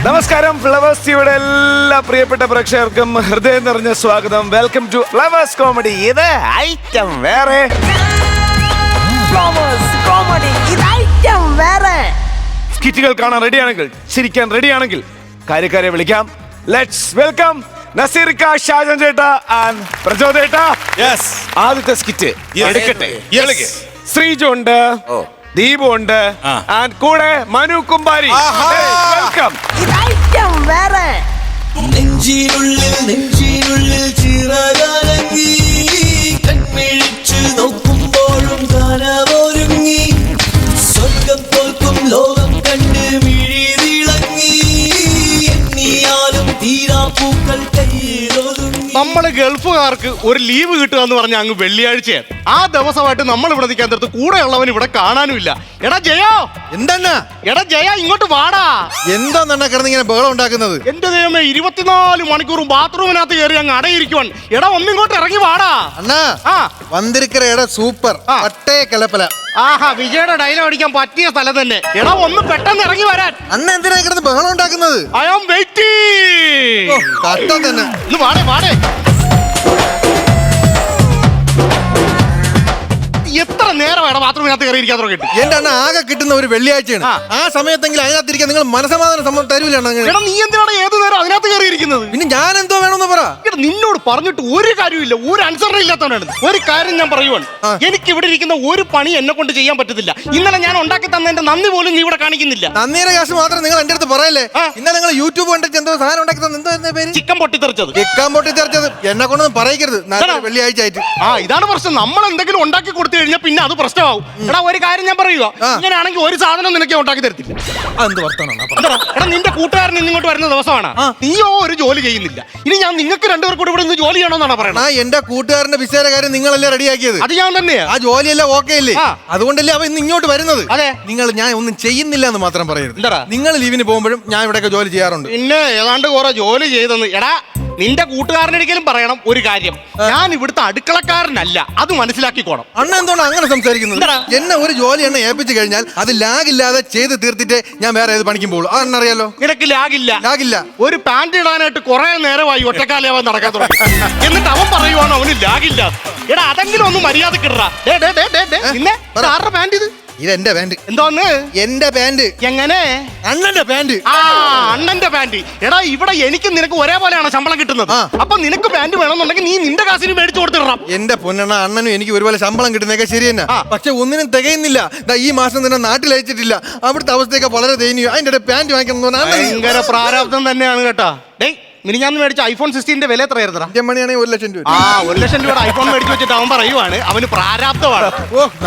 നമസ്കാരം, ഫ്ലവേഴ്സ് ടിവിയുടെ എല്ലാ പ്രിയപ്പെട്ട പ്രേക്ഷകർക്കും ഹൃദയം നിറഞ്ഞ സ്വാഗതം. Welcome to Flowers comedy. ഇത് ഐറ്റം വേറെ. സ്കിറ്റുകൾ കാണാൻ റെഡിയാണെങ്കിൽ, ചിരിക്കാൻ റെഡിയാണെങ്കിൽ കാര്യക്കാരെ വിളിക്കാം. ലെറ്റ്സ് വെൽക്കം നസീർക്ക, ഷാജൻ ചേട്ടാ ആൻഡ് പ്രചോദേട്ടാ. ആദ്യത്തെ സ്കിറ്റ് എടുക്കട്ടെ. ശ്രീജു ഉണ്ട്, ദീപു ഉണ്ട്, ആൻഡ് കൂടെ മനു കുമ്പാരി. വെൽക്കം. നെഞ്ചിനുള്ളിൽ ചിറകലങ്ങി കൺമിഴിച്ചു നോക്കുമ്പോഴും കനവൊരുങ്ങി സ്വർഗം തോൽക്കും ലോകം കണ്ട് മിഴിതിളങ്ങി എണ്ണിയാലും തീരാപ്പൂക്കൾ കയ്യിലൊതുങ്ങി. നമ്മള് ഗൾഫുകാർക്ക് ഒരു ലീവ് കിട്ടുക എന്ന് പറഞ്ഞാൽ അങ്ങ് വെള്ളിയാഴ്ചയാണ്. ആ ദിവസമായിട്ട് നമ്മൾ ഇവിടെ നിൽക്കാൻ തീർത്ത് കൂടെയുള്ളവൻ ഇവിടെ കാണാനുമില്ല. എടാ ജയോ, എന്താ എടാ ജയ, ഇങ്ങോട്ട് വാടാ. എന്താ കിടന്ന് ഇങ്ങനെ ബഹളം ഉണ്ടാക്കുന്നത്? എന്റെ ദൈവമേ, 24 മണിക്കൂറും ബാത്റൂമിനകത്ത് കയറി അങ്ങ് അടയിരിക്കുവാൻ. എടാ ഒന്നിങ്ങോട്ട് ഇറങ്ങി വാടാ. അണ്ണാ, വന്തിരിക്കരയുടെ സൂപ്പർ പട്ടേ കലപ്പല. ആഹാ, വിജയുടെ ഡയലോഗ് അടിക്കാൻ പറ്റിയ സ്ഥലം തന്നെ. എടാ ഒന്ന് പെട്ടെന്ന് ഇറങ്ങി വരാൻ. അണ്ണ എന്തിനാ കിടന്ന് ബഹളം ഉണ്ടാക്കുന്നത്? I am waiting. കഷ്ടം തന്നെ. ഒന്ന് വാടേ വാടേ. എത്ര നേരമാണ് ബാത്റൂമിനകത്ത് കയറി ഇരിക്കാൻ തുടങ്ങിയിട്ട്? എന്റെ അണ്ണ ആകെ കിട്ടുന്ന ഒരു വെള്ളിയാഴ്ചയാണ്. ആ സമയത്തെങ്കിലും അതിനകത്തിരിക്കാൻ നിങ്ങൾ മനസമാധാനം തരൂല. നീ എന്തിനാണ് ഏത് നേരം അതിനകത്ത് കയറി ഇരിക്കുന്നത്? പിന്നെ ഞാൻ എന്തോ വേണമെന്ന് പറ. നിന്നോട് പറഞ്ഞിട്ട് ഒരു കാര്യമില്ല, ഒരു അനുസരണ ഇല്ലാത്തവനാണ്. ഒരു കാര്യം ഞാൻ പറയുവാണ്, എനിക്ക് ഇവിടെ ഇരിക്കുന്ന ഒരു പണി എന്നെ കൊണ്ട് ചെയ്യാൻ പറ്റത്തില്ല. ഇന്നലെ ഞാൻ ഉണ്ടാക്കി തന്നതിന്റെ നന്ദി പോലും നീ ഇവിടെ കാണിക്കുന്നില്ല. നന്ദിയുടെ കാശ് മാത്രം നിങ്ങൾ എന്റെ അടുത്ത് പറയല്ലേ. ഇന്നലെ നിങ്ങൾ യൂട്യൂബ് കണ്ടിട്ട് എന്തോ സാധനം ഉണ്ടാക്കി തന്നെ. എന്താ പേര്? ചിക്കൻ പൊട്ടിത്തെറിച്ചത്. ചിക്കൻ പൊട്ടിത്തെറിച്ചത് എന്നെ കൊണ്ടൊന്നും പറയിക്കരുത്. നല്ല വെള്ളിയാഴ്ച ആയിട്ട്. ഇതാണ് പ്രശ്നം. നമ്മൾ എന്തെങ്കിലും ഉണ്ടാക്കി കൊടുത്തു കഴിഞ്ഞാൽ പിന്നെ അത് പ്രശ്നമാവും. എടാ ഒരു കാര്യം ഞാൻ പറയുക, ഇങ്ങനെയാണെങ്കിൽ ഒരു സാധനം നിനക്ക് ഉണ്ടാക്കി തരത്തില്ല. എടാ നിന്റെ കൂട്ടുകാരൻ ഇങ്ങോട്ട് വരുന്ന ദിവസമാണ്, നീയോ ഒരു ജോലി ചെയ്യുന്നില്ല. ഇനി ഞാൻ നിങ്ങൾക്ക് രണ്ടുപേർക്കൂടെ ഇവിടെ നിന്ന് ജോലി ചെയ്യണമെന്നാണ് പറയുന്നത്. എന്റെ കൂട്ടുകാരന്റെ വിസയുടെ കാര്യം നിങ്ങളല്ലേ റെഡിയാക്കിയത്? അത് ഞാൻ തന്നെയാ. ആ ജോലിയെല്ലാം ഓക്കെ അല്ലേ? അതുകൊണ്ടല്ലേ അവൻ ഇന്ന് ഇങ്ങോട്ട് വരുന്നത്. അതെ, ഞാൻ ഒന്നും ചെയ്യുന്നില്ല എന്ന് മാത്രം പറയരുത്. എന്താ നിങ്ങൾ ലീവിന് പോകുമ്പോഴും ഞാൻ ഇവിടെയൊക്കെ ജോലി ചെയ്യാറുണ്ട്. പിന്നെ ഏതാണ്ട് കുറെ ജോലി ചെയ്തെന്ന്. എടാ നിന്റെ കൂട്ടുകാരനൊരിക്കലും പറയണം ഒരു കാര്യം, ഞാൻ ഇവിടുത്തെ അടുക്കളക്കാരനല്ല, അത് മനസ്സിലാക്കിക്കോണം. അണ്ണ എന്തുകൊണ്ട് അങ്ങനെ സംസാരിക്കുന്നത്? എന്നെ ഒരു ജോലി എന്നെ ഏൽപ്പിച്ചു കഴിഞ്ഞാൽ അത് ലാഗില്ലാതെ ചെയ്ത് തീർത്തിട്ട് ഞാൻ വേറെ ഏത് പണിക്കും പോകുള്ളൂ. അതെന്നറിയാലോ. നിനക്ക് ലാഗില്ല. ഒരു പാന്റ് ഇടാനായിട്ട് കുറെ നേരമായി ഒറ്റക്കാലാവാൻ നടക്കാൻ തുടങ്ങി. എന്നിട്ട് അവൻ പറയുവാണോ അവന് ലാഗില്ല? എടാ അതെങ്കിലും ഒന്ന് മര്യാദക്കിടാ. പിന്നെ ആരുടെ പാന്റ് ഇത്? ഇതെന്റെ പാന്റ്. എന്തോന്ന്? എന്റെ പാന്റ്. എങ്ങനെ? അണ്ണന്റെ പാന്റ്. അണ്ണന്റെ പാന്റ്. എടാ ഇവിടെ എനിക്ക് നിനക്ക് ഒരേപോലെയാണ് ശമ്പളം കിട്ടുന്നത്. അപ്പൊ നിനക്ക് പാന്റ് വേണമെന്നുണ്ടെങ്കിൽ നീ നിന്റെ കാശിന് മേടിച്ചു കൊടുത്തിടാം. എന്റെ പൊന്നെണ്ണ, അണ്ണനും എനിക്ക് ഒരുപോലെ ശമ്പളം കിട്ടുന്നതൊക്കെ ശരി തന്നെ. പക്ഷെ ഒന്നിനും തികയുന്നില്ല. ഈ മാസം തന്നെ നാട്ടിൽ അയച്ചിട്ടില്ല. അവിടുത്തെ അവസ്ഥയൊക്കെ വളരെ ദയനീയം. അതിന്റെ പാന്റ് വാങ്ങിക്കണം. ഭയങ്കര പ്രാരാബ്ദം തന്നെയാണ് കേട്ടാ. മിനിഞ്ഞാന്ന് മേടിച്ച ഐഫോൺ 16 വില എത്രയായിരുന്നാ? 1 ലക്ഷം രൂപ. 1 ലക്ഷം രൂപയുടെ ഐഫോൺ മേടിച്ചു വെച്ചിട്ട് അവൻ പറയുവാണ് അവന് പ്രാരാബ്ദമാണ്.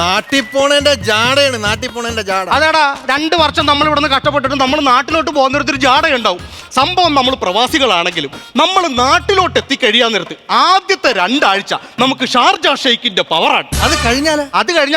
നാട്ടിൽ പോണേന്റെ ജാടയാണ്. അതാടാ, 2 വർഷം നമ്മൾ ഇവിടുന്ന് കഷ്ടപ്പെട്ടിട്ട് നമ്മൾ നാട്ടിലോട്ട് പോകുന്നിടത്തൊരു ജാടയുണ്ടാവും. സംഭവം നമ്മൾ പ്രവാസികളാണെങ്കിലും നമ്മൾ നാട്ടിലോട്ട് എത്തിക്കഴിയാൻ നേരത്ത് ആദ്യത്തെ 2 ആഴ്ച നമുക്ക് ഷാർജ ഷെയ്ക്കിന്റെ പവറാണ്. അത് കഴിഞ്ഞാൽ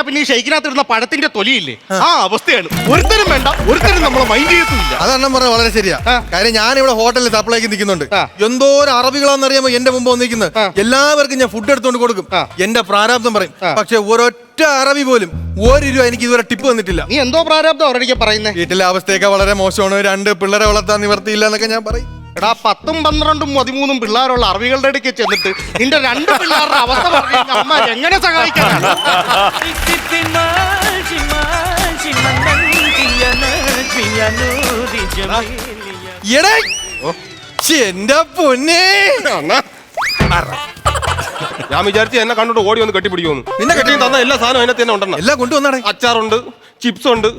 പിന്നെ ഈ ഷെയ്ക്കിനകത്ത് ഇടുന്ന പഴത്തിന്റെ തൊലിയില്ലേ, ആ അവസ്ഥയാണ്. ഒരുത്തരും വേണ്ട, ഒരുത്തരും നമ്മളെ മൈൻഡ് ചെയ്യത്തില്ല. അതെണ്ണം പറഞ്ഞത് വളരെ ശരിയാ. കാര്യം ഞാൻ ഇവിടെ ഹോട്ടലിൽ സപ്ലൈക്ക് നിൽക്കുന്നുണ്ട്. എന്തോരം അറബികളാന്നറിയാമോ എന്റെ മുമ്പ് വന്നിരിക്കുന്നത്. എല്ലാവർക്കും ഞാൻ ഫുഡ് എടുത്തോണ്ട് കൊടുക്കും. എന്റെ പ്രാരാബ്ദം പറയും. പക്ഷെ ഒരൊറ്റ അറബി പോലും 1 രൂപ എനിക്ക് ഇതുവരെ ടിപ്പ് തന്നിട്ടില്ല. നീ എന്തോ പ്രാരാബ്ദം അവരുടെ പറയുന്നത്? വീട്ടിലെ അവസ്ഥയൊക്കെ വളരെ മോശമാണ്. 2 പിള്ളേരെ വളർത്താൻ നിവർത്തിയില്ല എന്നൊക്കെ ഞാൻ പറയും. എടാ 10, 12, 13 പിള്ളേരുള്ള അറബികളുടെ ഇടയ്ക്ക് ചെന്നിട്ട് നിന്റെ 2 പിള്ളേരുടെ അവസ്ഥ പറഞ്ഞ അമ്മ എങ്ങനെ സഹായിക്കാനാണ്? എന്റെ പൊന്നേ, ഞാൻ വിചാരിച്ചു എന്നെ കണ്ടോട്ട് ഓടി വന്ന് കെട്ടിപ്പിടിക്കുമെന്ന്. പിന്നെ കെട്ടി തന്ന എല്ലാ സാധനവും അതിനകത്ത് തന്നെ ഉണ്ടെന്ന്. എല്ലാം കൊണ്ടുവന്നാടേ. അച്ചാറുണ്ട്, ചിപ്സ് ഉണ്ട്,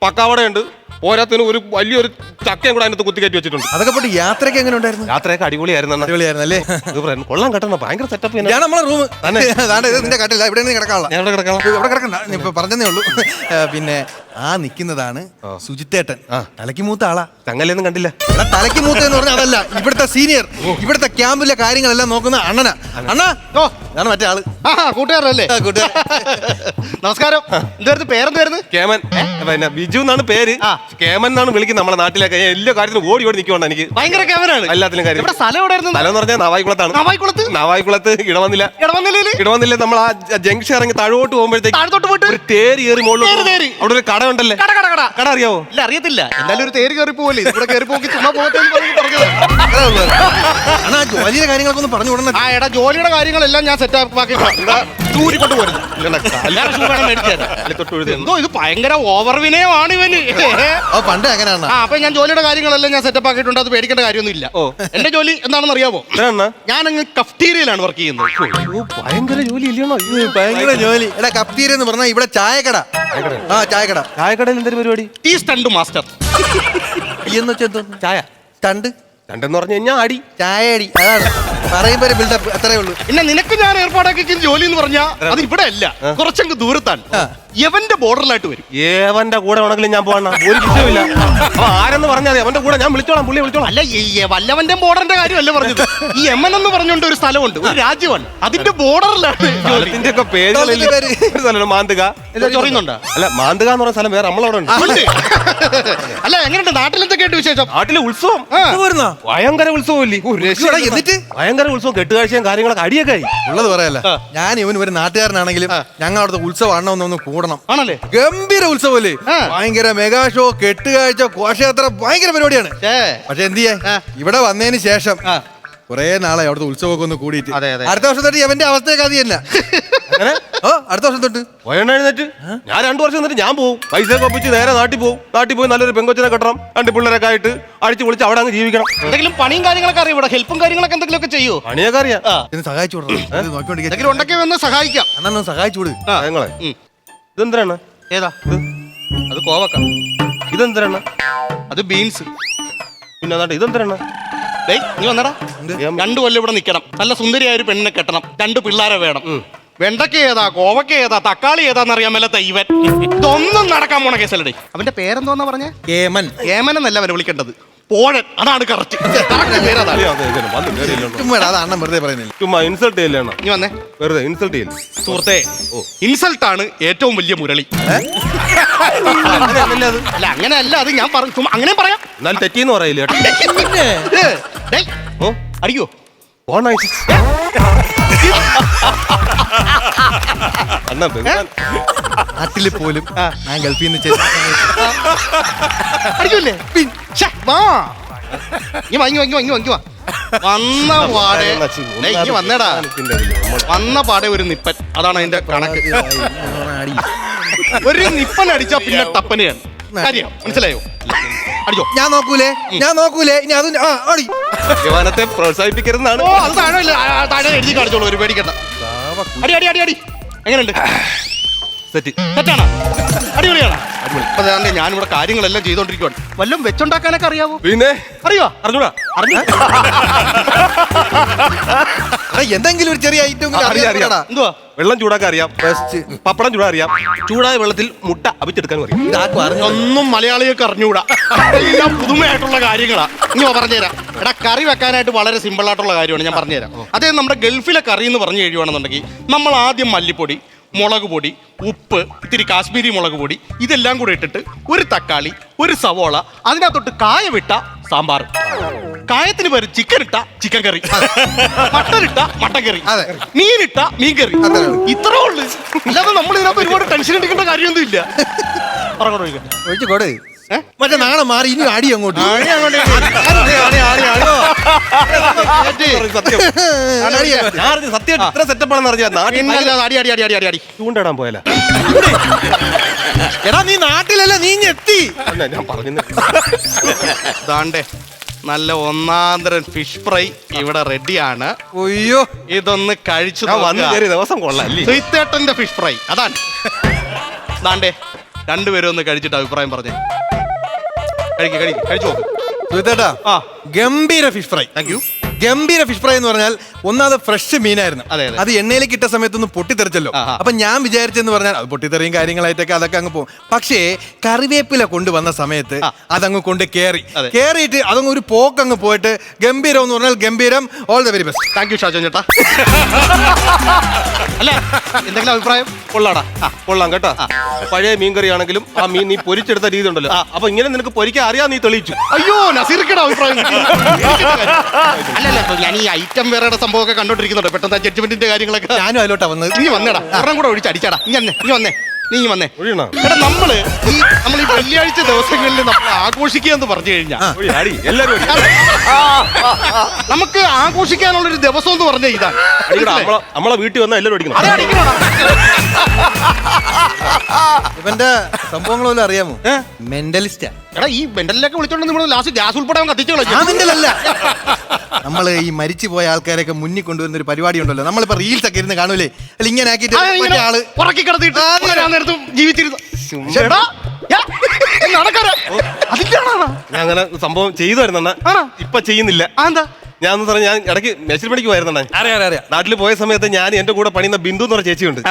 പക്കാവടയുണ്ട്, പോരാത്തിന് ഒരു വലിയൊരു ചക്കയും കൂടെ അതിനകത്ത് കുത്തി കയറ്റി വെച്ചിട്ടുണ്ട്. അതൊക്കെ പോട്ട് യാത്രയ്ക്ക് എങ്ങനെ ഉണ്ടായിരുന്നു? യാത്രയൊക്കെ അടിപൊളിയായിരുന്നു. അടിപൊളിയായിരുന്നല്ലേ? കൊള്ളാൻ കെട്ടണ ഭയങ്കര സെറ്റപ്പ്. ഞാൻ നമ്മളെ റൂം നിന്റെ കട്ടില്ല. ഇവിടെ കിടക്കണ്ട. ഇപ്പൊ പറഞ്ഞതേ ഉള്ളൂ. പിന്നെ നിക്കുന്നതാണ് സുജിത്തേട്ടൻ. തലയ്ക്ക് മൂത്ത ആളാ. തങ്ങലൊന്നും കണ്ടില്ല. തലയ്ക്ക് മൂത്ത എന്ന് പറഞ്ഞാൽ അതല്ല, ഇവിടുത്തെ സീനിയർ. ഇവിടുത്തെ ക്യാമ്പിലെ കാര്യങ്ങളെല്ലാം നോക്കുന്ന അണ്ണനാ. അണ്ണാ ഞാൻ മറ്റേ ആള്. കൂട്ടുകാരല്ലേ? നമസ്കാരം. എന്തായിരുന്നു പേരെന്തായിരുന്നു? കേമൻ. പിന്നെ ബിജു എന്നാണ് പേര്. കേമൻ എന്നാണ് വിളിക്കുന്നത് നമ്മളെ നാട്ടിലൊക്കെ. എല്ലാ കാര്യത്തിലും ഓടി നിൽക്കുവാണ്. എനിക്ക് ഭയങ്കര കേമനാണ് എല്ലാത്തിലും കാര്യം. സ്ഥലം എന്ന് പറഞ്ഞാൽ നവായിക്കുളത്താണ്. നവായിക്കുളത്ത് ഇടവന്നില്ല. നമ്മൾ ആ ജംഗ്ഷൻ ഇറങ്ങി താഴോട്ട് പോകുമ്പോഴത്തേക്ക് ഒരു തേരി കയറി മുകളിലോട്ട് അവിടെ ഒരു കട കടയുണ്ടല്ലേ? കട കട കട കട അറിയാവോ? ഇല്ല, അറിയത്തില്ല. എന്തായാലും ഒരു തേര് കയറി പോകല്ലേ, ഇവിടെ കയറി പോക്കി ചുമ്മാ പോകട്ടെ എന്ന് പറഞ്ഞത്. അണ്ണാ ജോലിയുടെ കാര്യങ്ങളൊക്കെ ഒന്ന് പറഞ്ഞു വിടണം. ആ എടാ, ജോലിയുടെ കാര്യങ്ങളെല്ലാം ഞാൻ സെറ്റ് ആക്കി കൊണ്ട് പോരുന്നു. എന്തോ ഇത് ഭയങ്കര ഓവർ വിനയമാണ് ഇവന്. പണ്ട് അങ്ങനെയാണ്. ആ അപ്പൊ ഞാൻ ജോലിയുടെ കാര്യങ്ങളെല്ലാം ഞാൻ സെറ്റപ്പ് ആക്കിയിട്ടുണ്ട്. അത് പേടിക്കേണ്ട കാര്യമൊന്നും ഇല്ല. എന്റെ ജോലി എന്താണെന്ന് അറിയാമോ? ഞാൻ അങ്ങ് കഫ്റ്റീരിയയിലാണ് വർക്ക് ചെയ്യുന്നത്. ഭയങ്കര ജോലി ഇല്ലയോ? ഭയങ്കര ജോലി. എടാ കപ്തീര എന്ന് പറഞ്ഞാൽ ഇവിടെ ചായക്കട. ആ ചായക്കട. ചായക്കടയിൽ എന്തൊരു പരിപാടി? Tea stunt master. എന്ന് വെച്ചാൽ ചായ സ്റ്റണ്ട് രണ്ടെന്ന് പറഞ്ഞു കഴിഞ്ഞാൽ അടി, ചായ അടി. അതാണ് പറയുമ്പോ ഒരു ബിൽഡപ്പ് അത്രേ ഉള്ളൂ. പിന്നെ നിനക്ക് ഞാൻ ഏർപ്പാടാക്കി ജോലി എന്ന് പറഞ്ഞാൽ അത് ഇവിടെ അല്ല, കുറച്ചങ്ങ് ദൂരത്താണ്. യവന്റെ ബോർഡറിലായിട്ട് വരും. ഏവന്റെ കൂടെ വേണമെങ്കിലും ഞാൻ പോകണം, ഒരു വിഷയമില്ല. അപ്പൊ ആരെന്ന് പറഞ്ഞാൽ അവന്റെ കൂടെ ഞാൻ വിളിച്ചോളാം, പുള്ളിയെ വിളിച്ചോളാം. അല്ല, ഈ വല്ലവന്റെ ബോർഡറിന്റെ കാര്യമല്ല പറഞ്ഞത്. ഈ എമൻ എന്ന് പറഞ്ഞുകൊണ്ട് ഒരു സ്ഥലമുണ്ട്, ഒരു രാജ്യമാണ്, അതിന്റെ ബോർഡറിലാണ് ജോലി. ഇതിന്റെ ഒക്കെ പേര് മാന്തുക. ചൊറിയുന്നുണ്ടോ? അല്ല, മാന്തുക എന്ന് പറഞ്ഞ സ്ഥലം വേറെ നമ്മളവിടെ ഉണ്ട്. അല്ല, എങ്ങനെയുണ്ട് നാട്ടിലെന്തൊക്കെയായിട്ട് വിശേഷം? നാട്ടിലെ ഉത്സവം ഭയങ്കര ഉത്സവമില്ലേ? എന്നിട്ട് ഭയങ്കര ഉത്സവം, കെട്ടുകാഴ്ചയും കാര്യങ്ങളൊക്കെ അടിയൊക്കെ ആയി. ഉള്ളത് പറയല്ല, ഞാൻ ഇവൻ ഒരു നാട്ടുകാരനാണെങ്കിലും ഞങ്ങൾ അവിടുത്തെ ഉത്സവം ആണോന്നൊന്ന് കൂടണം. ആണല്ലേ? ഗംഭീര ഉത്സവല്ലേ, ഭയങ്കര മെഗാ ഷോ, കെട്ടുകാഴ്ച, ഘോഷയാത്ര, ഭയങ്കര പരിപാടിയാണ്. പക്ഷെ എന്ത് ചെയ്യാൻ, ഇവിടെ വന്നതിന് ശേഷം കുറെ നാളെ അവിടുത്തെ ഉത്സവമൊക്കെ ഒന്ന് കൂടിയിട്ട് അടുത്ത വർഷം തൊട്ട് അവന്റെ അവസ്ഥയൊക്കെ അത് തന്നെ. അടുത്ത വർഷം തൊട്ട് എഴുന്നേറ്റ് ഞാൻ 2 വർഷം എന്നിട്ട് ഞാൻ പോകും, പൈസ ഒപ്പിച്ച് നേരെ നാട്ടിൽ പോകും. നാട്ടിൽ പോയി നല്ലൊരു പെങ്കൊച്ചിനെ കെട്ടണം, 2 പിള്ളേരൊക്കെ ആയിട്ട് അടിച്ചു പൊളിച്ച് അവിടെ അങ്ങ് ജീവിക്കണം. എന്തെങ്കിലും പണിയും കാര്യങ്ങളൊക്കെ അറിയാം, ഇവിടെ ഹെൽപ്പും കാര്യങ്ങളൊക്കെ എന്തെങ്കിലും ഒക്കെ ചെയ്യോ? പണിയൊക്കെ അറിയാം. സഹായിച്ചു കൊടുക്കണം, എന്തെങ്കിലും ഉണ്ടെങ്കിൽ വന്ന് സഹായിക്കാം. എന്നാ സഹായിച്ചു കൊടു. ഞങ്ങളെ ഇതെന്തിനാണ്? ഏതാ അത്? കോവക്ക. ഇതെന്തിനാണ്? അത് ബീൻസ്. പിന്നെ അതാണ്ട് ഇതെന്തിനാണ്? നീ വന്നടാ, 2 കൊല്ലം ഇവിടെ നിൽക്കണം, നല്ല സുന്ദരിയായ ഒരു പെണ്ണിനെ കെട്ടണം, 2 പിള്ളേരെ വേണം. വെണ്ടക്ക ഏതാ, കോവക്ക ഏതാ, തക്കാളി ഏതാന്നറിയാൻ മേലാത്ത ഇവൻ ഇതൊന്നും നടക്കാൻ പോണ കേസല്ലേ. അവന്റെ പേരെന്തോന്നാ പറഞ്ഞേ? കേമൻ. കേമൻ എന്നല്ല അവനെ വിളിക്കേണ്ടത്, പോഴൻ. അതാണ് കറക്റ്റ് പേരതാണ്. അത് അണ്ണൻ വെറുതെ പറയുന്നില്ല, ചുമ്മാ ഇൻസൾട്ട് ചെയ്യല്ലേ? നീ വന്നേ, വെറുതെ ഇൻസൾട്ട് ചെയ്യില്ല സുഹൃത്തെ. ഇൻസൾട്ടാണ് ഏറ്റവും വലിയ മുരളി. അല്ല അങ്ങനെയല്ല, അത് ഞാൻ പറഞ്ഞു, ചുമ്മാ അങ്ങനെ പറയാം. എന്നാലും തെറ്റിന്ന് പറയില്ല. അടിക്കോ? നാട്ടില് പോലും ഞാൻ ഗൾഫിൽ നിന്ന് അടിക്കൂല്ലേ? വന്നേടാ, വന്ന പാടെ ഒരു നിപ്പൻ. അതാണ് അതിന്റെ കണക്ക്. ഒരു നിപ്പൻ അടിച്ചാ പിന്നെ ടപ്പനെയാണ് കാര്യം, മനസ്സിലായോ? അടിച്ചോ. ഞാൻ നോക്കൂലേ ഇനി അതും അടി. യവനത്തെ പ്രോത്സാഹിപ്പിക്കരുതെന്നാണ്. ഓ അത് താഴെ എഴുതി കാണിച്ചോളൂ, ഒരു പേടിക്കണ്ട. അടി അടി അടി അടി. എങ്ങനെയുണ്ട്? സെറ്റാണ്, അടിപൊളിയാണ്. അപ്പൊ ഞാനിവിടെ കാര്യങ്ങളെല്ലാം ചെയ്തോണ്ടിരിക്കുവാണ്. വല്ലതും വെച്ചുണ്ടാക്കാനൊക്കെ അറിയാവോ? പിന്നെ അറിയോ? അറിഞ്ഞൂടാ. എന്തെങ്കിലും ഒരു ചെറിയ ഐറ്റം എന്തുവാ? വെള്ളം ചൂടാക്കാൻ അറിയാം, പപ്പടം ചൂടാൻ അറിയാം, ചൂടായ വെള്ളത്തിൽ മുട്ട അവിച്ചെടുക്കാനും അറിയാം. ഒന്നും മലയാളികൾക്ക് അറിഞ്ഞൂടാ, എല്ലാം പുതുമയായിട്ടുള്ള കാര്യങ്ങളാ. ഇനി പറഞ്ഞുതരാം. എടാ, കറി വെക്കാനായിട്ട് വളരെ സിമ്പിൾ ആയിട്ടുള്ള കാര്യമാണ്, ഞാൻ പറഞ്ഞുതരാം. അതേ നമ്മുടെ ഗൾഫിലെ കറി എന്ന് പറഞ്ഞു കഴിയുവാണെന്നുണ്ടെങ്കിൽ നമ്മൾ ആദ്യം മല്ലിപ്പൊടി, മുളക് പൊടി, ഉപ്പ്, ഇത്തിരി കാശ്മീരി മുളക് പൊടി, ഇതെല്ലാം കൂടെ ഇട്ടിട്ട് ഒരു തക്കാളി, ഒരു സവോള, അതിനകത്തൊട്ട് കായ വിട്ട സാമ്പാർ, കായത്തിന് പേര് ചിക്കൻ ഇട്ട ചിക്കൻ കറി, മട്ടൻ ഇട്ട മട്ടൻ കറി, മീനിട്ട മീൻ കറി. ഇത്രേ ഉള്ളു. അല്ലാതെ നമ്മൾ ഇതിനകത്ത് ഒരുപാട് ടെൻഷൻ എടുക്കേണ്ട കാര്യമൊന്നും ഇല്ല. ഒഴിച്ചുകൊടു. മറ്റേ നാളെ മാറി ഇനി അടി അങ്ങോട്ട്. സത്യം ഇത്ര സെറ്റപ്പാണെന്ന് അറിയാം. ചൂണ്ടിടാൻ പോയല്ല. എടാ നീ നാട്ടിലല്ല, നീ എത്തി. ഞാൻ പറഞ്ഞു. ദാണ്ടേ നല്ല ഒന്നാന്തരം ഫിഷ് ഫ്രൈ ഇവിടെ റെഡിയാണ്. അയ്യോ, ഇതൊന്ന് കഴിച്ചു വന്ന് കയറിയ ദിവസം കൊള്ളാം. ശ്രീത്തേട്ടന്റെ ഫിഷ് ഫ്രൈ അതാണ്. ദാണ്ടേ 2 പേരും ഒന്ന് കഴിച്ചിട്ട് അഭിപ്രായം പറഞ്ഞേ. കഴിച്ചു നോക്ക്. ഗംഭീര ഫിഷ് ഫ്രൈ. Thank you. ഗംഭീര ഫിഷ് ഫ്രൈ എന്ന് പറഞ്ഞാൽ ഒന്നാമത് ഫ്രഷ് മീനായിരുന്നു. അതെ. അത് എണ്ണയിലേക്ക് ഇട്ട സമയത്തൊന്ന് പൊട്ടിത്തെറിച്ചല്ലോ. അപ്പൊ ഞാൻ വിചാരിച്ചെന്ന് പറഞ്ഞാൽ അത് പൊട്ടിത്തെറിയും കാര്യങ്ങളായിട്ടൊക്കെ അതൊക്കെ അങ്ങ് പോകും. പക്ഷേ കറിവേപ്പില കൊണ്ടുവന്ന സമയത്ത് അതങ്ങ് കൊണ്ട് കേറിയിട്ട് അതങ്ങ് ഒരു പോക്കങ്ങ് പോയിട്ട് ഗംഭീരം എന്ന് പറഞ്ഞാൽ ഗംഭീരം. All the very best. Thank U Shajon ചേട്ടാ. അല്ല എന്തെങ്കിലും അഭിപ്രായം? കൊള്ളാടാ, കൊള്ളാം കേട്ടാ. പഴയ മീൻകറി ആണെങ്കിലും ആ മീൻ നീ പൊരിച്ചെടുത്ത രീതി ഉണ്ടല്ലോ, അപ്പൊ ഇങ്ങനെ നിനക്ക് പൊരിക്കാൻ അറിയാൻ നീ തെളിയിച്ചു. അയ്യോ, നസീർക്കയുടെ അഭിപ്രായം. അല്ലല്ല, ഞാൻ ഈ ഐറ്റം വേറെ സംഭവമൊക്കെ കണ്ടോണ്ടിരിക്കുന്നുണ്ട്. പെട്ടെന്ന് ജഡ്ജ്മെന്റിന്റെ കാര്യങ്ങളൊക്കെ ഞാനും അതിലോട്ടാ വന്നത്. ഇനി വന്നേടാ, ഒരെണ്ണം കൂടെ ഒഴിച്ച് അടിച്ചാടാ. ഇനി വന്നേ. നീ വന്നേ. ഒഴിയണോ? എടാ നമ്മൾ ഈ വെള്ളിയാഴ്ച ദിവസങ്ങളിൽ നമ്മൾ ആഘോഷിക്കുക എന്ന് പറഞ്ഞു കഴിഞ്ഞാൽ അടി എല്ലാരും ഒഴി. നമുക്ക് ആഘോഷിക്കാനുള്ളൊരു ദിവസം എന്ന് പറഞ്ഞാൽ ഇതാണ്. അടിക്കടാ, നമ്മളെ വീട്ടിൽ വന്നാൽ എല്ലാവരും അടിക്കണം. അതെ, അടിക്കണോടാ. ഇവന്റെ സംഭവങ്ങളെല്ലാം അറിയാമോ? മെന്റലിസ്റ്റാ. എടാ ഈ മെന്റലിലേക്ക് വിളിച്ചോണ്ട് നമ്മൾ ലാസ്റ്റ് ഗ്യാസ് ഉൾപ്പെടെ കത്തിച്ചു കളഞ്ഞു. ആ മെന്റലല്ല. നമ്മള് ഈ മരിച്ചു പോയ ആൾക്കാരൊക്കെ മുന്നിൽ കൊണ്ടുവരുന്ന ഒരു പരിപാടി ഉണ്ടല്ലോ, നമ്മളിപ്പോ റീൽസ് ഒക്കെ ഇരുന്ന് കാണൂലേ, അല്ല ഇങ്ങനെ ആക്കിയിട്ട് മറ്റേ ആള് ഉറക്കി കിടത്തിട്ട് നേരത്തും ജീവിച്ചിരുന്നു. എടാ, നടക്കാരാ. അതിന്റെയാണോ? ഞാൻ അങ്ങനെ സംഭവം ചെയ്തു വരുന്ന ഇപ്പൊ ചെയ്യുന്നില്ല. എന്താ? ഞാൻ പറഞ്ഞ ഞാൻ ഇടയ്ക്ക് മേശിരി പണിക്ക് പോയിരുന്ന അറിയാം. നാട്ടിൽ പോയ സമയത്ത് ഞാൻ എന്റെ കൂടെ പണിയുന്ന ബിന്ദു എന്ന് പറഞ്ഞ ചേച്ചിയുണ്ട്.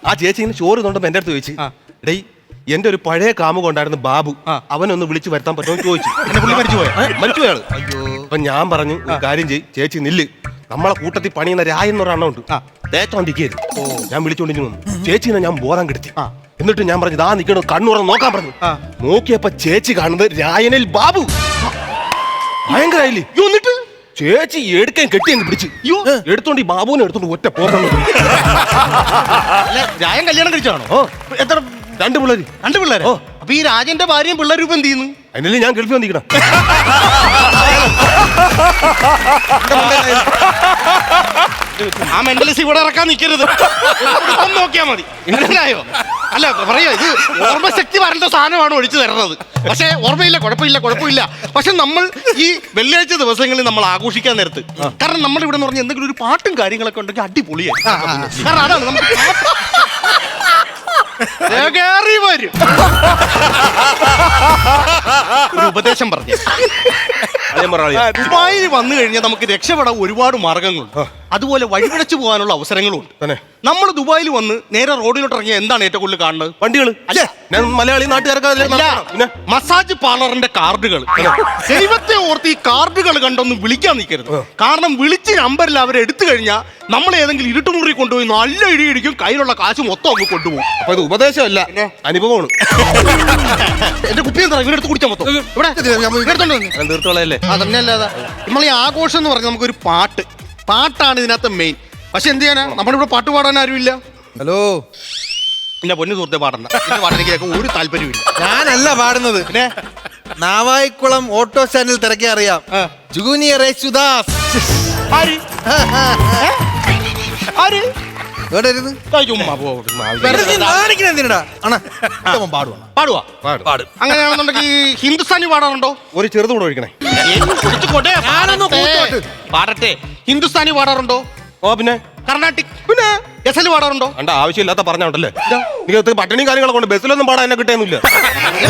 ആ ചേച്ചി ഇങ്ങനെ ചോറ് തൊണ്ടപ്പോ എന്റെ അടുത്ത് ചോദിച്ചു, ഡേയ് എന്റെ ഒരു പഴയ കാമുക ഉണ്ടായിരുന്നു ബാബു, അവനൊന്ന് വിളിച്ചു വരുത്താൻ പറ്റുമോ ചോദിച്ചു. എന്നെ പുള്ളി മരിച്ചുപോയാള്. അപ്പൊ ഞാൻ പറഞ്ഞു ഒരു കാര്യം ചെയ്യ് ചേച്ചി നില്ല്, നമ്മളെ കൂട്ടത്തിൽ പണിയുന്ന രായെന്ന് ഒരെണ്ണമുണ്ട്, തേച്ചോണ്ടിരിക്കരുത്. ഞാൻ വിളിച്ചോണ്ടിരിക്കുന്നു വന്നു. ചേച്ചിനെ ഞാൻ ബോധം കെടുത്തി. എന്നിട്ട് ഞാൻ പറഞ്ഞു ദാ നിൽക്കണം, കണ്ണുറന്ന് നോക്കാൻ പറഞ്ഞു. നോക്കിയപ്പോ ചേച്ചി കാണുന്നത് രായനിൽ ബാബു. ഭയങ്കരായില്ലേ? എന്നിട്ട് ചേച്ചി എടുക്കാൻ കെട്ടി അങ്ങ് പിടിച്ച് എടുത്തോണ്ട് ഈ ബാബുവിനെ എടുത്തോണ്ട് ഒറ്റ പോകാൻ. രായൻ കല്യാണം കഴിച്ചാണോ? ഓ, എത്ര? 2 പിള്ളേര്. 2 പിള്ളേരോ? അപ്പൊ ഈ രാജന്റെ ഭാര്യയും പിള്ളേരും ഇപ്പൊ എന്ത് ചെയ്യുന്നു? അതിനല്ലേ ഞാൻ ഗൾഫിൽ വന്നിരിക്കണം. ആ മെന്റലിസ്റ്റ് ഇവിടെ ഇറക്കാൻ നിൽക്കരുത്, നോക്കിയാ മതി. മനസ്സിലായോ? അല്ല പറയാ, ഇത് ഓർമ്മശക്തി വരേണ്ട സാധനമാണ് ഒഴിച്ചു തരുന്നത്. പക്ഷെ ഓർമ്മയില്ല, കുഴപ്പമില്ല. പക്ഷെ നമ്മൾ ഈ വെള്ളിയാഴ്ച ദിവസങ്ങളിൽ നമ്മൾ ആഘോഷിക്കാൻ നേരത്ത്, കാരണം നമ്മുടെ ഇവിടെ എന്ന് പറഞ്ഞാൽ എന്തെങ്കിലും ഒരു പാട്ടും കാര്യങ്ങളൊക്കെ ഉണ്ടെങ്കിൽ അടിപൊളിയായി. കാരണം അതാണ് നമുക്ക് വരും. ഒരു ഉപദേശം പറഞ്ഞു, ദുബായിൽ വന്നു കഴിഞ്ഞാൽ നമുക്ക് രക്ഷപ്പെടാൻ ഒരുപാട് മാർഗങ്ങളുണ്ട്. അതുപോലെ വഴിപിഴച്ചു പോകാനുള്ള അവസരങ്ങളും ഉണ്ട്. നമ്മൾ ദുബായിൽ വന്ന് നേരെ റോഡിലോട്ട് ഇറങ്ങിയ എന്താണ് ഏറ്റവും കൂടുതൽ കാണുന്നത്? വണ്ടികൾ. മലയാളി നാട്ടുകാർക്ക് മസാജ് പാർലറിന്റെ കാർഡുകൾ. ദൈവത്തെ ഓർത്ത് ഈ കാർഡുകൾ കണ്ടൊന്നും വിളിക്കാൻ നിൽക്കരുത്. കാരണം വിളിച്ച് നമ്പറിൽ അവരെ എടുത്തു കഴിഞ്ഞാൽ നമ്മൾ ഏതെങ്കിലും ഇരുട്ടുമുറി കൊണ്ടുപോയി നല്ല ഇടിയിടിക്കും, കയ്യിലുള്ള കാശ് മൊത്തം അങ്ങ് കൊണ്ടുപോകും. അപ്പൊ ഇത് ഉപദേശമല്ല, അനുഭവമാണ്. എന്റെ കുപ്പി എന്താ ഇവരെടുത്ത് കുടിച്ചാൽ മൊത്തം തീർത്തോളല്ലേ? അതന്നെയല്ലാതെ നമ്മൾ ഈ ആഘോഷം എന്ന് പറഞ്ഞാൽ നമുക്കൊരു പാട്ടാണ് ഇതിനകത്ത് മെയിൻ. പക്ഷെ എന്ത് ചെയ്യാനാ, നമ്മളിവിടെ പാട്ട് പാടാൻ ആരുമില്ല. ഹലോ, എന്റെ പൊന്നു സുഹൃത്തെ പാടണ്ട, പാട്ടിലേക്ക് ഒരു താല്പര്യമില്ല. ഞാനല്ല പാടുന്നത്, പിന്നെ നാവായിക്കുളം ഓട്ടോ സ്റ്റാൻഡിൽ തിരക്കി അറിയാം, ജൂനിയർ യേശുദാസ്. അങ്ങനെയാണെന്നുണ്ടെങ്കിൽ ഹിന്ദുസ്ഥാനി പാടാറുണ്ടോ? ഒരു ചെറുത് കൂടെ ഒഴിക്കണേ. പാടട്ടെ. ഹിന്ദുസ്ഥാനി പാടാറുണ്ടോ? ഓ പിന്നെ. കർണാട്ടിക് പിന്നെ ഗസൽ പാടാറുണ്ടോ? കണ്ട ആവശ്യമില്ലാത്ത പറഞ്ഞോണ്ടല്ലേ. നിങ്ങൾക്ക് പട്ടിണിയും കാര്യങ്ങളൊക്കെ കൊണ്ട് ബസ്സിലൊന്നും പാടാൻ എന്നെ കിട്ടുന്നില്ല.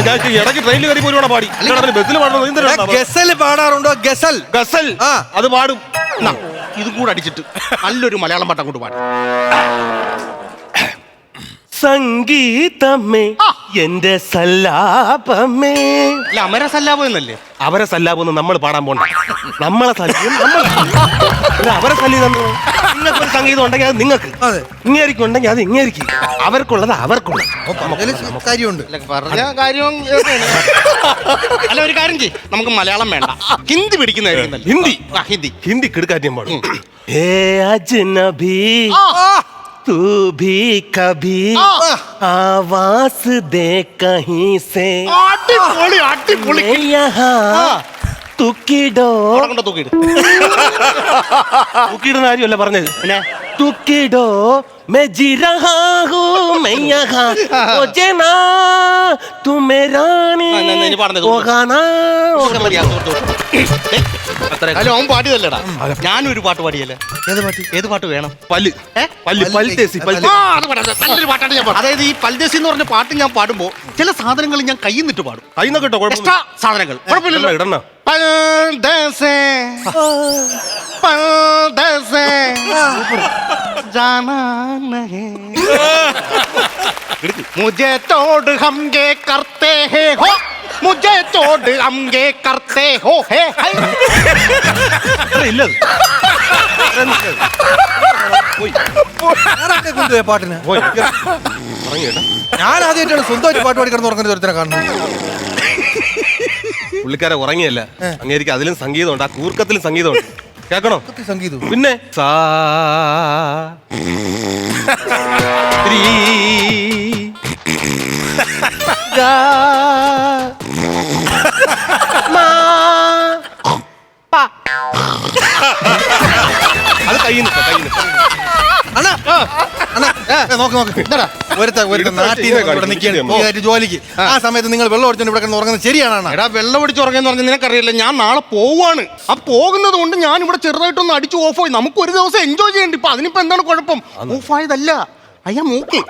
ഞാൻ ഇടയ്ക്ക് ട്രെയിനിൽ കയറി പോയി പാടി, ബസ്സിൽ പാടുന്നത്. ഗസൽ പാടാറുണ്ടോ? ഗസൽ ഗസൽ അത് പാടും. ഇത് കൂടെ അടിച്ചിട്ട് നല്ലൊരു മലയാളം പാട്ട് അങ്ങോട്ട് പാടും. സംഗീതമേ എന്റെ സല്ലാപമേ. അല്ല, അമര സല്ലാപം എന്നല്ലേ? അവരെ സല്ലാപം നമ്മൾ പാടാൻ പോണ്ട. നമ്മളെ അവരെ നിങ്ങൾക്ക് സംഗീതം ഉണ്ടെങ്കിൽ അത് നിങ്ങൾക്ക്, ഇങ്ങേരിക്കും ഉണ്ടെങ്കിൽ അത് ഇങ്ങേരിക്കും, അവർക്കുള്ളത് അവർക്കുള്ളത്. കാര്യമുണ്ട്. പറഞ്ഞ കാര്യം. അല്ല, ഒരു കാര്യം ചെയ്യ്, നമുക്ക് മലയാളം വേണ്ട, ഹിന്ദി പിടിക്കുന്നതായിരിക്കും. ഹിന്ദി കിടക്കാറ്റിയും പാടും. ഏ അജ്നബി तू भी कभी आवाज दे कहीं से यहाँ തുക്കിടോ. തുക്കിടുന്ന കാര്യമല്ല പറഞ്ഞത്. തുക്കിടോ मैं जी रहा हूँ मैं यहाँ मुझे ना तू मेरा അവൻ പാടിയതല്ലേടാ, ഞാനൊരു പാട്ട് പാടിയല്ലേ. ഏത് പാട്ട് വേണം? അതായത് ഈ പൽദേശി എന്ന് പറഞ്ഞ പാട്ട് ഞാൻ പാടുമ്പോ ചില സാധനങ്ങൾ ഞാൻ കയ്യിൽ നിന്നിട്ട് പാടും. എക്സ്ട്രാ സാധനങ്ങൾ കുഴപ്പമില്ലല്ലോ. मुझे तोड़ हम ये करते हैं हो, मुझे तोड़ हम ये करते हो है. പാട്ടിന് ഞാൻ ആദ്യമായിട്ടാണ് സ്വന്തമായിട്ട് പാട്ട് പാടി കിടന്ന് ഉറങ്ങുന്ന ഒരുത്തനെ കാണുന്നത്. പുള്ളിക്കാരെ ഉറങ്ങിയല്ല, അങ്ങേരിക്ക് അതിലും സംഗീതമുണ്ട്, ആ കൂർക്കത്തിലും സംഗീതമുണ്ട്. കേൾക്കണോ? സംഗീതം പിന്നെ സാ അത് കയ്യിൽ നിന്ന് അണ്ണാ അണ്ണാ നോക്ക് ഒരുത്ത നാട്ടിൽ ഇവിടെ നിൽക്കുകയാണ് ജോലിക്ക്. ആ സമയത്ത് നിങ്ങൾ വെള്ളം അടിച്ചോണ്ട് ഇവിടെ കിടന്ന് ഉറങ്ങുന്നത് ശരിയാണ് അണ്ണാ? എടാ വെള്ളം അടിച്ച് ഉറങ്ങുന്ന പറഞ്ഞാൽ നിനക്കറിയില്ല, ഞാൻ നാളെ പോവാണ്. ആ പോകുന്നത് കൊണ്ട് ഞാൻ ഇവിടെ ചെറുതായിട്ടൊന്ന് അടിച്ച് ഓഫായി. നമുക്ക് ഒരു ദിവസം എൻജോയ് ചെയ്യണ്ട. ഇപ്പൊ അതിനിപ്പോ എന്താണ് കുഴപ്പം? ഓഫായതല്ല, അയ്യാ മൂക്ക്.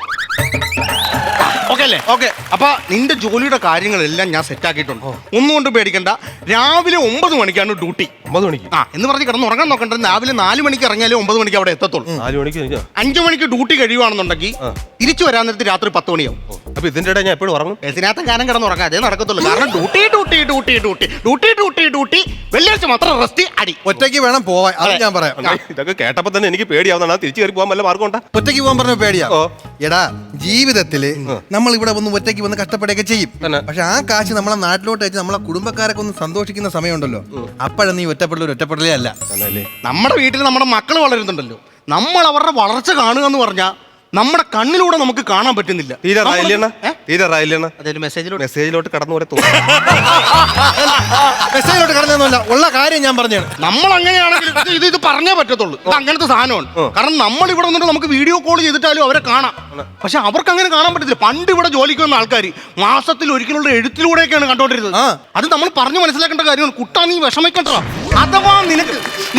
ഓക്കെ അല്ലേ? ഓക്കെ. അപ്പൊ നിന്റെ ജോലിയുടെ കാര്യങ്ങളെല്ലാം ഞാൻ സെറ്റ് ആക്കിയിട്ടുണ്ട്. ഒന്നും കൊണ്ട് പേടിക്കണ്ട. രാവിലെ 9 മണിക്കാണ് ഡ്യൂട്ടി. 9 മണിക്ക് എന്ന് പറഞ്ഞ് കിടന്ന് ഉറങ്ങാൻ നോക്കണ്ട. രാവിലെ 4 മണിക്ക് ഇറങ്ങിയാലേ 9 മണിക്ക് അവിടെ എത്തത്തുള്ളൂ. 4 മണിക്ക് 5 മണിക്ക് ഡ്യൂട്ടി കഴിയുവാണെന്നുണ്ടെങ്കിൽ തിരിച്ചു വരാൻ നേരത്ത് രാത്രി 10 മണിയാവും. അപ്പൊ ഇതിന്റെ ഇടയിൽ ഞാൻ എപ്പോഴും ഉറങ്ങും. ഇതിനകത്തും കാലം കിടന്ന് ഉറങ്ങാം, അതേ നടക്കത്തുള്ളൂ. കാരണം ഡ്യൂട്ടി വെള്ളിയാഴ്ച മാത്രം റെസ്റ്റ് അടി. ഒറ്റയ്ക്ക് വേണം പോവാൻ, അത് ഞാൻ പറയാം. ഇതൊക്കെ കേട്ടപ്പോ തന്നെ എനിക്ക് പേടിയാവുന്നതാണ്. തിരിച്ചു കയറി പോകാൻ വല്ല മാർഗം ഉണ്ടാ? ഒറ്റയ്ക്ക് പോകാൻ പറഞ്ഞ പേടിയാ. എടാ ജീവിതത്തില് നമ്മൾ ഇവിടെ വന്ന് ഒറ്റയ്ക്ക് വന്ന് കഷ്ടപ്പെടുകയൊക്കെ ചെയ്യും. പക്ഷെ ആ കാശ് നമ്മളെ നാട്ടിലോട്ട് അയച്ച് നമ്മളെ കുടുംബക്കാരൊക്കെ ഒന്ന് സന്തോഷിക്കുന്ന സമയമുണ്ടല്ലോ, അപ്പോഴാണ് നീ ഒറ്റപ്പെടലേ അല്ല. നമ്മുടെ വീട്ടിൽ നമ്മുടെ മക്കൾ വളരുന്നുണ്ടല്ലോ, നമ്മൾ അവരുടെ വളർച്ച കാണുക എന്ന് പറഞ്ഞാൽ നമ്മുടെ കണ്ണിലൂടെ നമുക്ക് കാണാൻ പറ്റുന്നില്ല. മെസ്സേജിലോട്ട് കടന്നു പോലെ മെസ്സേജിലോട്ട് കടന്നൊന്നുമല്ല, ഉള്ള കാര്യം ഞാൻ പറഞ്ഞു. നമ്മൾ അങ്ങനെയാണെങ്കിൽ ഇത് പറഞ്ഞേ പറ്റത്തുള്ളൂ. ഇത് അങ്ങനത്തെ സാധനമാണ്. കാരണം നമ്മൾ ഇവിടെ വന്നിട്ട് നമുക്ക് വീഡിയോ കോൾ ചെയ്തിട്ടാലും അവരെ കാണാം. പക്ഷെ അവർക്ക് അങ്ങനെ കാണാൻ പറ്റത്തില്ല. പണ്ട് ഇവിടെ ജോലിക്ക് വന്ന ആൾക്കാർ മാസത്തിൽ ഒരിക്കലുള്ള എഴുത്തിലൂടെയൊക്കെയാണ് കണ്ടോണ്ടിരുന്നത്. അത് നമ്മൾ പറഞ്ഞു മനസ്സിലാക്കേണ്ട കാര്യമാണ്. കുട്ടാ, നീ വിഷമിക്കണ്ട. അഥവാ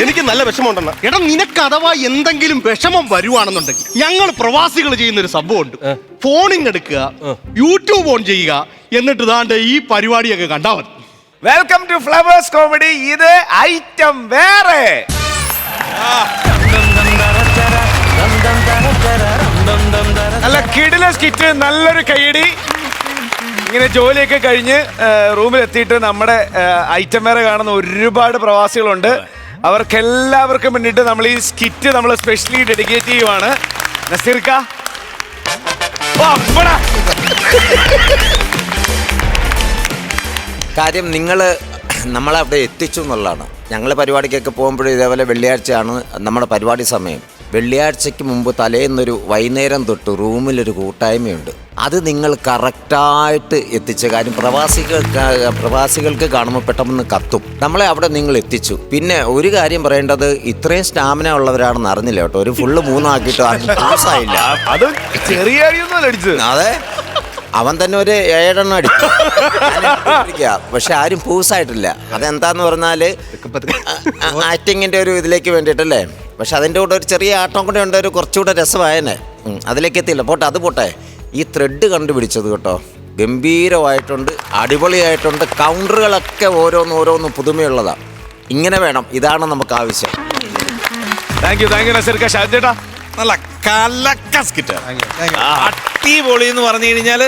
എനിക്ക് നല്ല വിഷമമുണ്ടെന്നാ. എടാ, നിനക്ക് അഥവാ എന്തെങ്കിലും വിഷമം വരുവാണെന്നുണ്ടെങ്കിൽ ഞങ്ങൾ പ്രവാസികൾ ചെയ്യുന്ന ഒരു സംഭവമുണ്ട്. ഫോണിങ് എടുക്കുക, യൂട്യൂബ് ഓൺ ചെയ്യുക, എന്നിട്ട് ദാണ്ട് ഈ പരിപാടിയൊക്കെ കണ്ടാ മതി. Welcome to Flowers comedy. ഇത് ഐറ്റം വേറെ. നല്ല കിടില സ്കിറ്റ്, നല്ലൊരു കൈയടി. ഇങ്ങനെ ജോലിയൊക്കെ കഴിഞ്ഞ് റൂമിലെത്തിയിട്ട് നമ്മുടെ ഐറ്റം വേറെ കാണുന്ന ഒരുപാട് പ്രവാസികളുണ്ട്. അവർക്കെല്ലാവർക്കും വേണ്ടിയിട്ട് നമ്മൾ ഈ സ്കിറ്റ് നമ്മൾ സ്പെഷ്യലി ഡെഡിക്കേറ്റ് ചെയ്യുവാണ്. നസീർക്ക, കാര്യം നിങ്ങൾ നമ്മളെ അവിടെ എത്തിച്ചു എന്നുള്ളതാണ്. ഞങ്ങൾ പരിപാടിക്കൊക്കെ പോകുമ്പോഴും ഇതേപോലെ വെള്ളിയാഴ്ചയാണ് നമ്മുടെ പരിപാടി സമയം. വെള്ളിയാഴ്ചയ്ക്ക് മുമ്പ് തലേന്നൊരു വൈകുന്നേരം തൊട്ട് റൂമിലൊരു കൂട്ടായ്മയുണ്ട്. അത് നിങ്ങൾ കറക്റ്റായിട്ട് എത്തിച്ച കാര്യം പ്രവാസികൾക്ക് കാണുമ്പോൾ പെട്ടെന്ന് കത്തും. നമ്മളെ അവിടെ നിങ്ങൾ എത്തിച്ചു. പിന്നെ ഒരു കാര്യം പറയേണ്ടത്, ഇത്രയും സ്റ്റാമിന ഉള്ളവരാണെന്ന് അറിഞ്ഞില്ല കേട്ടോ. ഒരു ഫുള്ള് 3 ആക്കിയിട്ട് ആയില്ല. അത് ചെറിയ അടിയൊന്നും അടിച്ചത്. അതെ, അവൻ തന്നെ ഒരു 7 എണ്ണം അടിക്കും. പക്ഷെ ആരും പൂസായിട്ടില്ല. അതെന്താന്ന് പറഞ്ഞാല് ആക്ടിങ്ങിന്റെ ഒരു ഇതിലേക്ക് വേണ്ടിയിട്ടല്ലേ. പക്ഷെ അതിൻ്റെ കൂടെ ഒരു ചെറിയ ആട്ടം കൂടെ ഉണ്ട്, ഒരു കുറച്ചുകൂടെ രസമായനെ. അതിലേക്ക് എത്തിയില്ല. പോട്ടെ, അത് പോട്ടെ. ഈ ത്രെഡ് കണ്ടുപിടിച്ചത് കേട്ടോ ഗംഭീരമായിട്ടുണ്ട്, അടിപൊളിയായിട്ടുണ്ട്. കൗണ്ടറുകളൊക്കെ ഓരോന്ന് പുതുമയുള്ളതാണ്. ഇങ്ങനെ വേണം, ഇതാണ് നമുക്ക് ആവശ്യം. Thank you നസീർക്ക. ഷാജി ചേട്ടാ, നല്ല കലക്ക സ്കിറ്റ്, അടിപൊളി എന്ന് പറഞ്ഞു കഴിഞ്ഞാൽ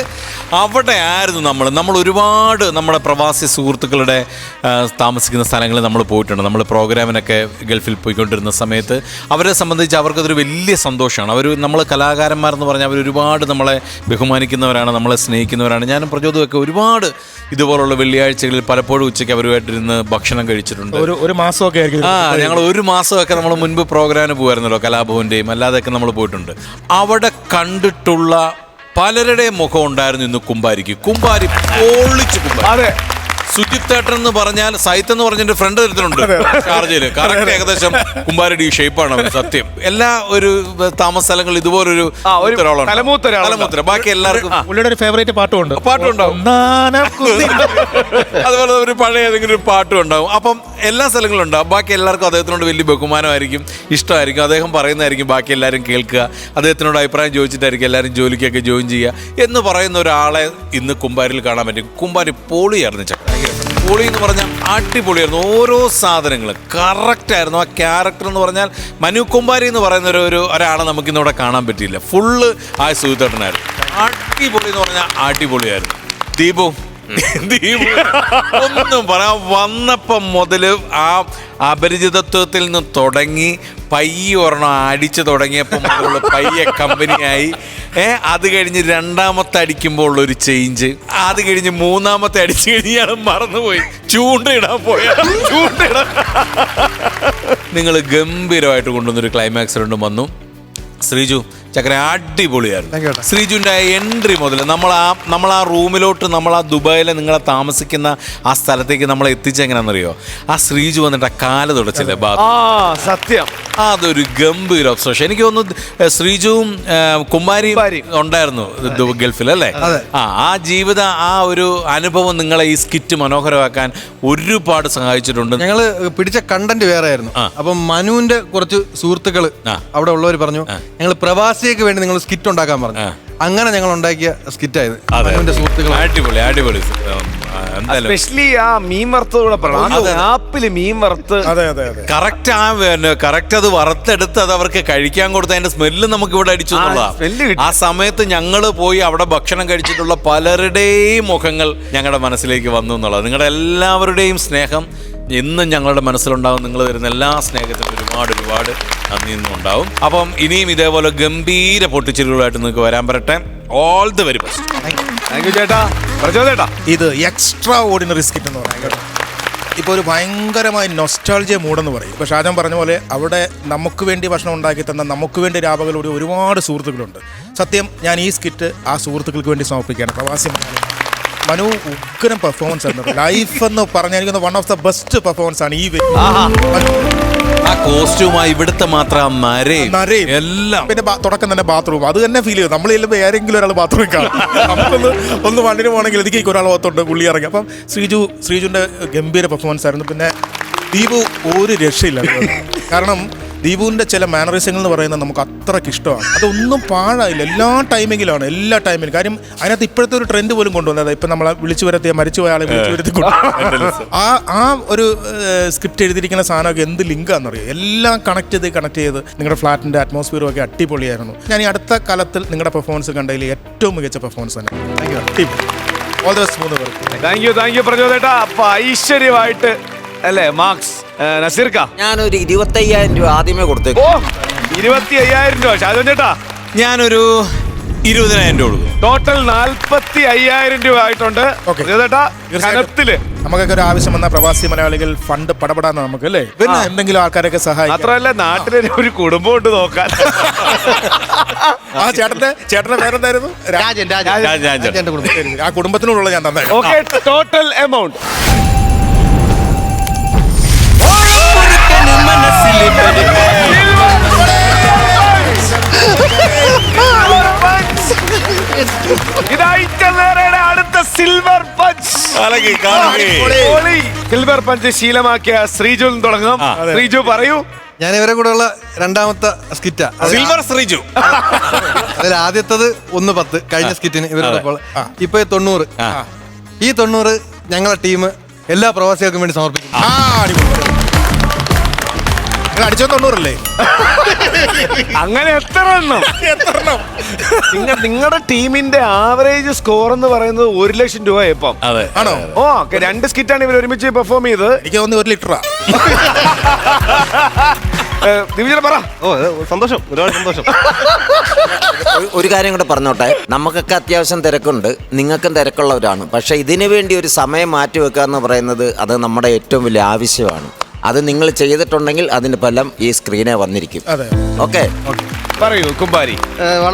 അവിടെ ആയിരുന്നു നമ്മൾ ഒരുപാട് നമ്മുടെ പ്രവാസി സുഹൃത്തുക്കളുടെ താമസിക്കുന്ന സ്ഥലങ്ങളിൽ നമ്മൾ പോയിട്ടുണ്ട്. നമ്മൾ പ്രോഗ്രാമിനൊക്കെ ഗൾഫിൽ പോയിക്കൊണ്ടിരുന്ന സമയത്ത് അവരെ സംബന്ധിച്ച് അവർക്കതൊരു വലിയ സന്തോഷമാണ്. നമ്മൾ കലാകാരന്മാരെന്ന് പറഞ്ഞാൽ അവർ ഒരുപാട് നമ്മളെ ബഹുമാനിക്കുന്നവരാണ്, നമ്മളെ സ്നേഹിക്കുന്നവരാണ്. ഞാനും പ്രചോദമൊക്കെ ഒരുപാട് ഇതുപോലുള്ള വെള്ളിയാഴ്ചകളിൽ പലപ്പോഴും ഉച്ചയ്ക്ക് അവരുമായിട്ടിരുന്ന് ഭക്ഷണം കഴിച്ചിട്ടുണ്ട്. ഒരു മാസമൊക്കെ ഞങ്ങൾ 1 മാസമൊക്കെ നമ്മൾ മുൻപ് പ്രോഗ്രാമിന് പോകുമായിരുന്നല്ലോ, കലാഭവൻ്റെയും അല്ലാതെയൊക്കെ നമ്മൾ പോയിട്ടുണ്ട്. അവിടെ കണ്ടിട്ടുള്ള പലരുടെയും മുഖം ഉണ്ടായിരുന്നു ഇന്ന് കുമ്പാരിക്ക്. കുമ്പാരി പൊളിച്ചു. കുമ്പാരി സുജിത്തേട്ടൻ എന്ന് പറഞ്ഞാൽ സൈത്ത് എന്ന് പറഞ്ഞ ഫ്രണ്ട് തരത്തിലുണ്ട് ഷാർജയില്. കറക്റ്റ് ഏകദേശം കുമ്പാരിയുടെ ഈ ഷേപ്പാണ് അവൻ. സത്യം എല്ലാ ഒരു താമസ സ്ഥലങ്ങളിൽ ഇതുപോലൊരു തലമൂത്തര. ബാക്കി എല്ലാവർക്കും പുള്ളിയുടെ ഒരു ഫേവറേറ്റ് പാട്ടുണ്ടാവും. അതുപോലെ ഒരു പഴയ ഏതെങ്കിലും ഒരു പാട്ടും ഉണ്ടാവും. അപ്പം എല്ലാ സ്ഥലങ്ങളും ഉണ്ടാവും. ബാക്കി എല്ലാവർക്കും അദ്ദേഹത്തിനോട് വലിയ ബഹുമാനമായിരിക്കും, ഇഷ്ടമായിരിക്കും. അദ്ദേഹം പറയുന്നതായിരിക്കും ബാക്കി എല്ലാവരും കേൾക്കുക. അദ്ദേഹത്തിനോട് അഭിപ്രായം ചോദിച്ചിട്ടായിരിക്കും എല്ലാവരും ജോലിക്കൊക്കെ ജോയിൻ ചെയ്യുക എന്ന് പറയുന്ന ഒരാളെ ഇന്ന് കുമ്പാരിൽ കാണാൻ പറ്റും. കുമ്പാരി പൊളിയായിരുന്നു. പൊളി എന്ന് പറഞ്ഞാൽ അടിപൊളിയായിരുന്നു. ഓരോ സാധനങ്ങളും കറക്റ്റായിരുന്നു. ആ ക്യാരക്ടർ എന്ന് പറഞ്ഞാൽ മനു കുമ്പാരി എന്ന് പറയുന്ന ഒരാളെ നമുക്കിന്നിവിടെ കാണാൻ പറ്റിയില്ല. ഫുള്ള് ആ സുഹൃത്തേട്ടനായിരുന്നു. അടിപൊളി എന്ന് പറഞ്ഞാൽ അടിപൊളിയായിരുന്നു. ദീപു ഒന്നും പറയാം. വന്നപ്പം മുതല് ആ അപരിചിതത്വത്തിൽ നിന്ന് തുടങ്ങി പയ്യെ ഒരെണ്ണം അടിച്ചു തുടങ്ങിയപ്പോൾ മുതലുള്ള പയ്യെ കമ്പനിയായി. അത് കഴിഞ്ഞ് 2ാമത്തെ അടിക്കുമ്പോൾ ഉള്ളൊരു ചേഞ്ച്, അത് കഴിഞ്ഞ് 3ാമത്തെ അടിച്ചു കഴിഞ്ഞാൽ മറന്നുപോയി ചൂണ്ടയിടാൻ നിങ്ങൾ ഗംഭീരമായിട്ട് കൊണ്ടുവന്നൊരു ക്ലൈമാക്സ് രണ്ടും വന്നു. ശ്രീജു ചക്കര അടിപൊളിയായിരുന്നു. Thank you, ഏട്ടാ. ശ്രീജുവിൻ്റെ എൻട്രി മുതൽ നമ്മൾ ആ റൂമിലോട്ട് നമ്മൾ ആ ദുബായിലെ നിങ്ങളെ താമസിക്കുന്ന ആ സ്ഥലത്തേക്ക് നമ്മളെ എത്തിച്ചെങ്ങനെയാണെന്നറിയോ? ആ ശ്രീജു വന്നിട്ട് ആ കാല് തുടച്ചില്ലേ ആ സത്യം. അതൊരു ഗംഭീര ഒബ്സർവേഷൻ. എനിക്ക് തോന്നുന്നു ശ്രീജുവും കുമാരിയും ഉണ്ടായിരുന്നു ഗൾഫിൽ അല്ലേ? ആ ജീവിത ആ ഒരു അനുഭവം നിങ്ങളെ ഈ സ്കിറ്റ് മനോഹരമാക്കാൻ ഒരുപാട് സഹായിച്ചിട്ടുണ്ട്. ഞങ്ങള് പിടിച്ച കണ്ടന്റ് വേറെ ആയിരുന്നു. അപ്പം മനുവിന്റെ കുറച്ച് സുഹൃത്തുക്കള് അവിടെ ഉള്ളവർ പറഞ്ഞു ഞങ്ങൾ പ്രവാസിക്ക് വേണ്ടി നിങ്ങൾ സ്കിറ്റ് ഉണ്ടാക്കാൻ പറഞ്ഞു. അങ്ങനെ ഞങ്ങൾ ഉണ്ടാക്കിയ സ്കിറ്റായത് മനുവിന്റെ സുഹൃത്തുക്കൾ. അടിപൊളി അടിപൊളി. സ്പെഷ്യലി ആ മീൻ വറുത്തൂടെ പറയണം. ആപ്പില് മീൻ വറുത്ത് കറക്റ്റ് അത് വറുത്തെടുത്ത് അത് അവർക്ക് കഴിക്കാൻ കൊടുത്ത അതിന്റെ സ്മെല്ല് നമുക്ക് ഇവിടെ അടിച്ചു എന്നുള്ളതാണ്. ആ സമയത്ത് ഞങ്ങള് പോയി അവിടെ ഭക്ഷണം കഴിച്ചിട്ടുള്ള പലരുടെയും മുഖങ്ങൾ ഞങ്ങളുടെ മനസ്സിലേക്ക് വന്നു എന്നുള്ളത്. നിങ്ങളുടെ എല്ലാവരുടെയും സ്നേഹം എന്നും ഞങ്ങളുടെ മനസ്സിലുണ്ടാവും. നിങ്ങൾ തരുന്ന എല്ലാ സ്നേഹത്തിനും ഒരുപാട് ഒരുപാട് നന്ദിയൊന്നും ഉണ്ടാവും. അപ്പം ഇനിയും ഇതേപോലെ ഗംഭീര പൊട്ടിച്ചിരികളായിട്ട് നിങ്ങൾക്ക് വരാൻ പറ്റട്ടെ. All the very best. Thank you ചേട്ടാ. ചേട്ടാ ഇത് എക്സ്ട്രാ ഓർഡിനറി സ്കിറ്റ് എന്ന് പറയാം കേട്ടോ. ഇപ്പോൾ ഒരു ഭയങ്കരമായ നൊസ്റ്റാൾജിയ മൂടെന്ന് പറയും. ഇപ്പോൾ ഷാജാൻ പറഞ്ഞ പോലെ അവിടെ നമുക്ക് വേണ്ടി ഭക്ഷണം ഉണ്ടാക്കി തന്ന നമുക്ക് വേണ്ടി രാപകലോടെ ഒരുപാട് സുഹൃത്തുക്കളുണ്ട്. സത്യം ഞാൻ ഈ സ്കിറ്റ് ആ സുഹൃത്തുക്കൾക്ക് വേണ്ടി സമർപ്പിക്കുകയാണ്. പ്രവാസി മനു ഉഗ്രം പെർഫോമൻസ് ആയിരുന്നു. ലൈഫ് എന്ന് പറഞ്ഞാൽ one of the best performance ആണ് ഈ ആ കോസ്റ്റ്യൂമായി ഇവിടുത്തെ മാത്രം എല്ലാം. പിന്നെ തുടക്കം തന്നെ ബാത്റൂം അത് തന്നെ ഫീൽ ചെയ്യും. നമ്മൾ ചെല്ലുമ്പോൾ ആരെങ്കിലും ഒരാൾ ബാത്റൂമിൽ കാണും. ഒന്ന് വണ്ടിന് പോകണമെങ്കിൽ ഇതിലേക്ക് ഒരാൾ ഓത്തുണ്ട് പുള്ളി ഇറങ്ങി. അപ്പം ശ്രീജുവിൻ്റെ ഗംഭീര പെർഫോമൻസ് ആയിരുന്നു. പിന്നെ ദീപു ഒരു രക്ഷയില്ല. കാരണം ദീപുവിൻ്റെ ചില മാനറിസങ്ങൾ എന്ന് പറയുന്നത് നമുക്ക് അത്രയ്ക്ക് ഇഷ്ടമാണ്. അതൊന്നും പാഴായില്ല. എല്ലാ ടൈമിങ്ങിലാണ്, എല്ലാ ടൈമിലും. കാര്യം അതിനകത്ത് ഇപ്പോഴത്തെ ഒരു ട്രെൻഡ് പോലും കൊണ്ടുവന്നത് ഇപ്പം നമ്മളെ വിളിച്ചു വരുത്തിയ മരിച്ചുപോയ ആളെ വിളിച്ചു വരുത്തി ആ ഒരു സ്ക്രിപ്റ്റ് എഴുതിയിരിക്കുന്ന സാധനമൊക്കെ എന്ത് ലിങ്കാണെന്നറിയാം. എല്ലാം കണക്ട് ചെയ്ത് നിങ്ങളുടെ ഫ്ലാറ്റിൻ്റെ അറ്റ്മോസ്ഫിയറും ഒക്കെ അടിപൊളിയായിരുന്നു. ഞാൻ ഈ അടുത്ത കാലത്തിൽ നിങ്ങളുടെ പെർഫോമൻസ് കണ്ടതിൽ ഏറ്റവും മികച്ച പെർഫോമൻസ് തന്നെ. ഓൾ ദി ബെസ്റ്റ് മൂന്ന് പേർക്ക്. താങ്ക് യു പ്രചോദേട്ടാ. അപ്പൊ ഐശ്വര്യമായിട്ട് അല്ലേ മാർക്സ് നസീർക്ക? ഞാനൊരു 25,000 രൂപ ആദ്യമേ കൊടുത്തേക്കും. ഓ 25,000 രൂപ. ഷാജോൻ ചേട്ടാ? ഞാനൊരു 20,000 രൂപ കൊടുക്കും. ടോട്ടൽ 45,000 രൂപ ആയിട്ടുണ്ട്. നമുക്കൊക്കെ ഒരു ആവശ്യം വന്ന പ്രവാസി മലയാളികൾ ഫണ്ട് പടപെടാന്ന് നമുക്ക് അല്ലേ? പിന്നെ എന്തെങ്കിലും ആൾക്കാരൊക്കെ സഹായിക്കും. മാത്രമല്ല നാട്ടിലെ ഒരു കുടുംബം ഉണ്ട് നോക്കാൻ. ആ ചേട്ടന്റെ പേരെന്തായിരുന്നു? ആ കുടുംബത്തിനോടുള്ള ഞാൻ തന്നെ. ഓക്കെ, ടോട്ടൽ എമൗണ്ട് അടുത്ത സിൽവർ പഞ്ച്. സിൽവർ പഞ്ച് ശീലമാക്കിയ ശ്രീജു തുടങ്ങാം. ശ്രീജു പറയൂ. ഞാൻ ഇവരെ കൂടെ ഉള്ള രണ്ടാമത്തെ സ്കിറ്റാ. സിൽവർ ശ്രീജു. അതിൽ ആദ്യത്തത് 110 കഴിഞ്ഞ സ്കിറ്റിന് ഇവരോടൊപ്പം. ഇപ്പൊ 90. ഈ 90 ഞങ്ങളെ ടീം എല്ലാ പ്രവാസികൾക്കും വേണ്ടി സമർപ്പിക്കും. അടിച്ചോ 90 അങ്ങനെ എത്ര എണ്ണം? നിങ്ങളുടെ ടീമിന്റെ ആവറേജ് സ്കോർ എന്ന് പറയുന്നത് 1,00,000 രൂപ ഇപ്പം. ആണോ? ഓ 2 സ്കിറ്റാണ് ഇവർ ഒരുമിച്ച് പെർഫോം ചെയ്ത്. എനിക്ക് തോന്നുന്നു 1 ലിറ്ററാ. പറ. ഓ സന്തോഷം, ഒരുപാട് സന്തോഷം. ഒരു കാര്യം കൂടെ പറഞ്ഞോട്ടെ. നമുക്കൊക്കെ അത്യാവശ്യം തിരക്കുണ്ട്, നിങ്ങൾക്കും തിരക്കുള്ളവരാണ്. പക്ഷെ ഇതിനു വേണ്ടി ഒരു സമയം മാറ്റി വെക്കുക എന്ന് പറയുന്നത് അത് നമ്മുടെ ഏറ്റവും വലിയ ആവശ്യമാണ്. അത് നിങ്ങൾ ചെയ്തിട്ടുണ്ടെങ്കിൽ അതിന്റെ ഫലം ഈ സ്ക്രീനെ വന്നിരിക്കും. ഓക്കെ, പറയൂ കുമ്പാരി.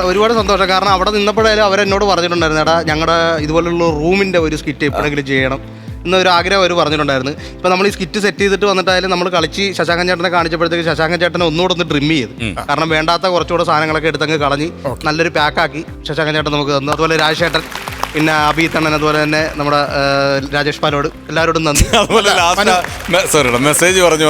ഒരുപാട് സന്തോഷം. കാരണം അവിടെ നിന്നപ്പോഴായാലും അവരെന്നോട് പറഞ്ഞിട്ടുണ്ടായിരുന്നു, എടാ ഞങ്ങളുടെ ഇതുപോലുള്ള റൂമിന്റെ ഒരു സ്കിറ്റ് എപ്പോഴെങ്കിലും ചെയ്യണം എന്നൊരു ആഗ്രഹം അവർ പറഞ്ഞിട്ടുണ്ടായിരുന്നു. ഇപ്പം നമ്മൾ ഈ സ്കിറ്റ് സെറ്റ് ചെയ്തിട്ട് വന്നിട്ടായാലും നമ്മൾ കളിച്ച് ശശാങ്കൻ ചേട്ടനെ കാണിച്ചപ്പോഴത്തേക്ക് ശശാങ്കൻ ചേട്ടനെ ഒന്നുകൂടെ ഒന്ന് ട്രിം ചെയ്ത്, കാരണം വേണ്ടാത്ത കുറച്ചുകൂടെ സാധനങ്ങളൊക്കെ എടുത്തങ്ങ് കളഞ്ഞ് നല്ലൊരു പാക്കാക്കി ശശാങ്കൻ ചേട്ടൻ നമുക്ക് തന്നു. അതുപോലെ രാജേട്ടൻ, പിന്നെ അഭിത്തണ്ണൻ, അതുപോലെ തന്നെ നമ്മുടെ രാജേഷ് പാലോട്, എല്ലാവരോടും നന്ദി. മെസ്സേജ് പറഞ്ഞു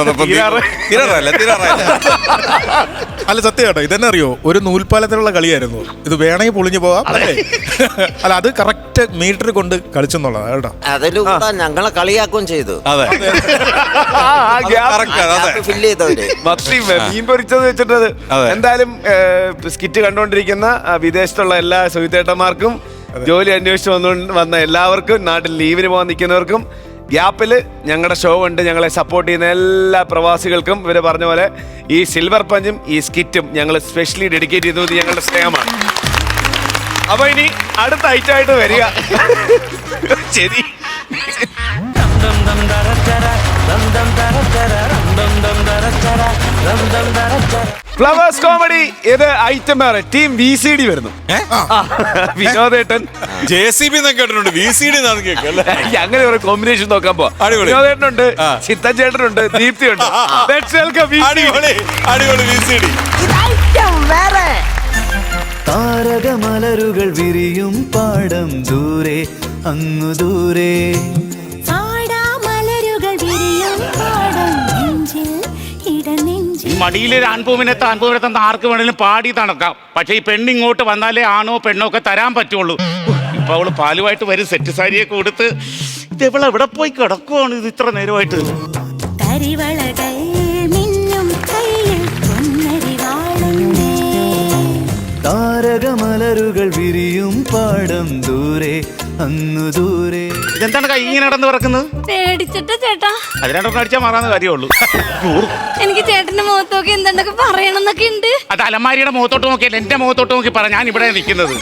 അല്ല സത്യം കേട്ടോ, ഇതെന്നെ അറിയോ, ഒരു നൂൽപ്പാലത്തിലുള്ള കളിയായിരുന്നു ഇത്. വേണമെങ്കിൽ പൊളിഞ്ഞു പോവാം അല്ലേ? അല്ല അത് കറക്റ്റ് മീറ്റർ കൊണ്ട് കളിച്ചെന്നുള്ളതാണ് കേട്ടോ. അതിലൂടെ ഞങ്ങളെ കളിയാക്കുകയും ചെയ്തു. മീൻ പൊരിച്ചത് വെച്ചിട്ടത്. എന്തായാലും സ്കിറ്റ് കണ്ടുകൊണ്ടിരിക്കുന്ന വിദേശത്തുള്ള എല്ലാ സുഹൃത്തേട്ടന്മാർക്കും, ജോലി അന്വേഷിച്ച് വന്ന എല്ലാവർക്കും, നാട്ടിൽ ലീവിന് പോകാൻ നിൽക്കുന്നവർക്കും, ഗ്യാപ്പിൽ ഞങ്ങളുടെ ഷോ ഉണ്ട്, ഞങ്ങളെ സപ്പോർട്ട് ചെയ്യുന്ന എല്ലാ പ്രവാസികൾക്കും ഇവർ പറഞ്ഞ പോലെ ഈ സിൽവർ പഞ്ചും ഈ സ്കിറ്റും ഞങ്ങൾ സ്പെഷ്യലി ഡെഡിക്കേറ്റ് ചെയ്തത് ഞങ്ങളുടെ സ്നേഹമാണ്. അപ്പൊ ഇനി അടുത്ത ഐറ്റമായിട്ട് വരിക. ശരി. ഫ്ലവേഴ്സ് കോമഡി ഇത് ഐറ്റം വേറെ ടീം VCD വരുന്നു. വിനോദേട്ടൻ JCB എന്നൊക്കെ കേട്ടിട്ടുണ്ട്, VCD എന്നാണ് കേൾക്കല്ലേ. അങ്ങനെ ഒരു കോമ്പിനേഷൻ നോക്കാൻ പോവാ. അടിപൊളി. വിനോദേട്ടനുണ്ട്, ചിത്തൻ ചേട്ടനുണ്ട്, ദീപ്തിയുണ്ട്. Let's welcome VCD. അടിപൊളി അടിപൊളി VCD. താരകമലരുകൾ വിരിയും പാടം ദൂരെ അങ്ങു ദൂരെ ഈ മടിയിലൊരു ആൺപൂവിനെ താൻപൂവിനെ തന്ന ആർക്ക് വേണേലും പാടി തണക്കാം. പക്ഷെ ഈ പെണ്ണിങ്ങോട്ട് വന്നാലേ ആണോ പെണ്ണോ ഒക്കെ തരാൻ പറ്റുള്ളൂ. ഇപ്പൊ അവള് പാലുമായിട്ട് വരും, സെറ്റ് സാരിയൊക്കെ കൊടുത്ത്. ഇത് ഇവളെ എവിടെ പോയി കിടക്കുവാണ് ഇത് ഇത്ര നേരമായിട്ട്? താരകമലരുകൾ വിരിയും പാടം ദൂരെ അങ്ങു ദൂരെ. ഇതെന്താണ് കൈ ഇങ്ങനെ നടന്ന് പറക്കുന്നത്? പേടിച്ചിട്ട് ചേട്ടാ. അതിനായിട്ടൊക്കെ അടിച്ചാൽ മാറാന്ന് കാര്യമുള്ളൂ. എനിക്ക് ചേട്ടന്റെ മുഖത്ത് നോക്കി എന്തൊക്കെ പറയണമെന്നൊക്കെ ഉണ്ട്. അത് അലമാരിയുടെ മുഖത്തോട്ട് നോക്കിയല്ല, എന്റെ മുഖത്തോട്ട് നോക്കി പറ. ഞാൻ ഇവിടെ നിൽക്കുന്നത്.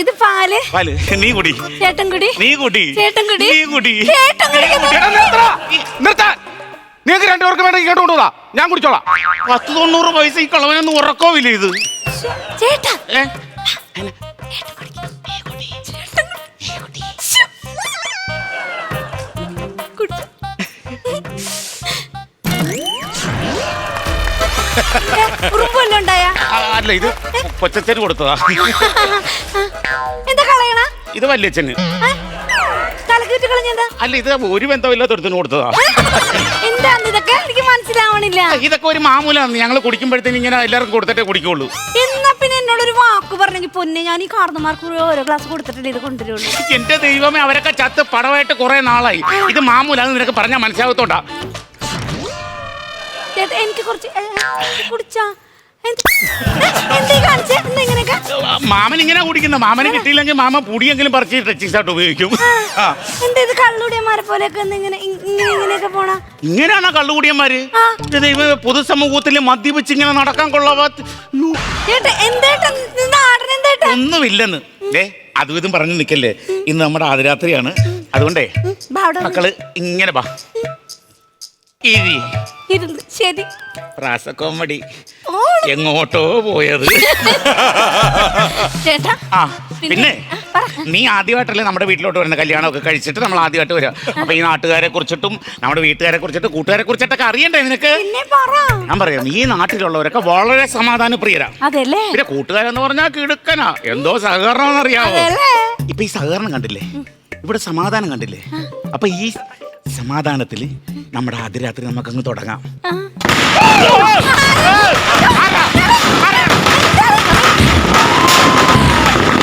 ഇത് പാല്. പാല് നീ കുടി. ചേട്ടൻ കുടി. നീ കുടി. ചേട്ടൻ കുടി. നീ കുടി. ചേട്ടൻ കുടി. നിർത്താൻ. നിങ്ങൾക്ക് രണ്ടുപേർക്ക് വേണമെങ്കിൽ കേട്ടോ കൊണ്ടുപോകാം, ഞാൻ കുടിച്ചോളാം. 10-90 പൈസ ഈ കളവനൊന്നും ഉറക്കമില്ല ഇത്. ചേട്ടാ ഉറുമ്പുണ്ടായ അല്ല, ഇത് കൊച്ചച്ഛന് കൊടുത്തതാ. എന്താ കളയണ? ഇത് വല്യച്ഛന്. തലക്കിട്ട് കളഞ്ഞെന്താ? അല്ല, ഇത് ഒരു ബന്ധമില്ലാത്തടത്തിന് കൊടുത്തതാ. എന്താന്ന് ഇതൊക്കെ എനിക്ക് മനസ്സിലാവണില്ല. ഇതൊക്കെ ഒരു മാമൂലാണ്. ഞങ്ങൾ കുടിക്കുമ്പോഴത്തേന് ഇങ്ങനെ എല്ലാവർക്കും കൊടുത്തിട്ടേ കുടിക്കുള്ളൂ. എന്നാ പിന്നെ എന്നോടൊരു വാക്ക് പറഞ്ഞെങ്കിൽ പൊന്നെ, ഞാൻ ഈ കാർന്നമാർക്ക് ഓരോ ഗ്ലാസ് കൊടുത്തിട്ടല്ലേ ഇത് കൊണ്ടുവരുള്ളൂ. എന്റെ ദൈവമേ, അവരൊക്കെ ചത്ത് പടമായിട്ട് കുറെ നാളായി. ഇത് മാമൂലാന്ന് നിനക്ക് പറഞ്ഞാൽ മനസ്സിലാകത്തോണ്ടാ. ചേട്ടാ എനിക്ക് കുറച്ച് കുടിച്ചാ. എന്തീ കാണിച്ചേ? ഇങ്ങനെയൊക്കെ മാമൻ ഇങ്ങനെ കുടിക്കുന്ന. മാമന് കിട്ടിയില്ലെങ്കിൽ മാമ പൊടിയെങ്കിലും പറിച്ച് ടച്ചിങ്സ് ആയിട്ട് ഉപയോഗിക്കും. എന്താ ഇത് കള്ളുടിയന്മാരെ പോലെയൊക്കെ ഇങ്ങനെയൊക്കെ പോണ? ഇങ്ങനെയാണോ കള്ളുകൂടിയന്മാര്? പൊതുസമൂഹത്തിൽ മദ്യപിച്ച് ഇങ്ങനെ നടക്കാൻ കൊള്ളാവാത്ത ഒന്നുമില്ലെന്ന്. അതും ഇതും പറഞ്ഞു നിൽക്കല്ലേ. ഇന്ന് നമ്മുടെ ആദ്യരാത്രിയാണ്. അതുകൊണ്ടേ മക്കള് ഇങ്ങനെ ബാ. ശരി. പ്രാസ കോമഡി എങ്ങോട്ടോ പോയത്. ആ പിന്നെ നീ ആദ്യമായിട്ടല്ലേ നമ്മുടെ വീട്ടിലോട്ട് വരുന്ന? കല്യാണമൊക്കെ കഴിച്ചിട്ട് നമ്മൾ ആദ്യമായിട്ട് വരിക. അപ്പൊ ഈ നാട്ടുകാരെ കുറിച്ചിട്ടും നമ്മുടെ വീട്ടുകാരെ കുറിച്ചിട്ടും കൂട്ടുകാരെ കുറിച്ചിട്ടൊക്കെ അറിയണ്ടേ നിനക്ക്? ഞാൻ പറയാം, ഈ നാട്ടിലുള്ളവരൊക്കെ വളരെ സമാധാന പ്രിയരാ. പിന്നെ കൂട്ടുകാരെന്ന് പറഞ്ഞാൽ കിടുക്കനാ. എന്തോ സഹകരണം അറിയാവോ? ഇപ്പൊ ഈ സഹകരണം കണ്ടില്ലേ, ഇവിടെ സമാധാനം കണ്ടില്ലേ? അപ്പൊ ഈ സമാധാനത്തില് നമ്മുടെ ആദ്യരാത്രി നമുക്കങ്ങ് തുടങ്ങാം.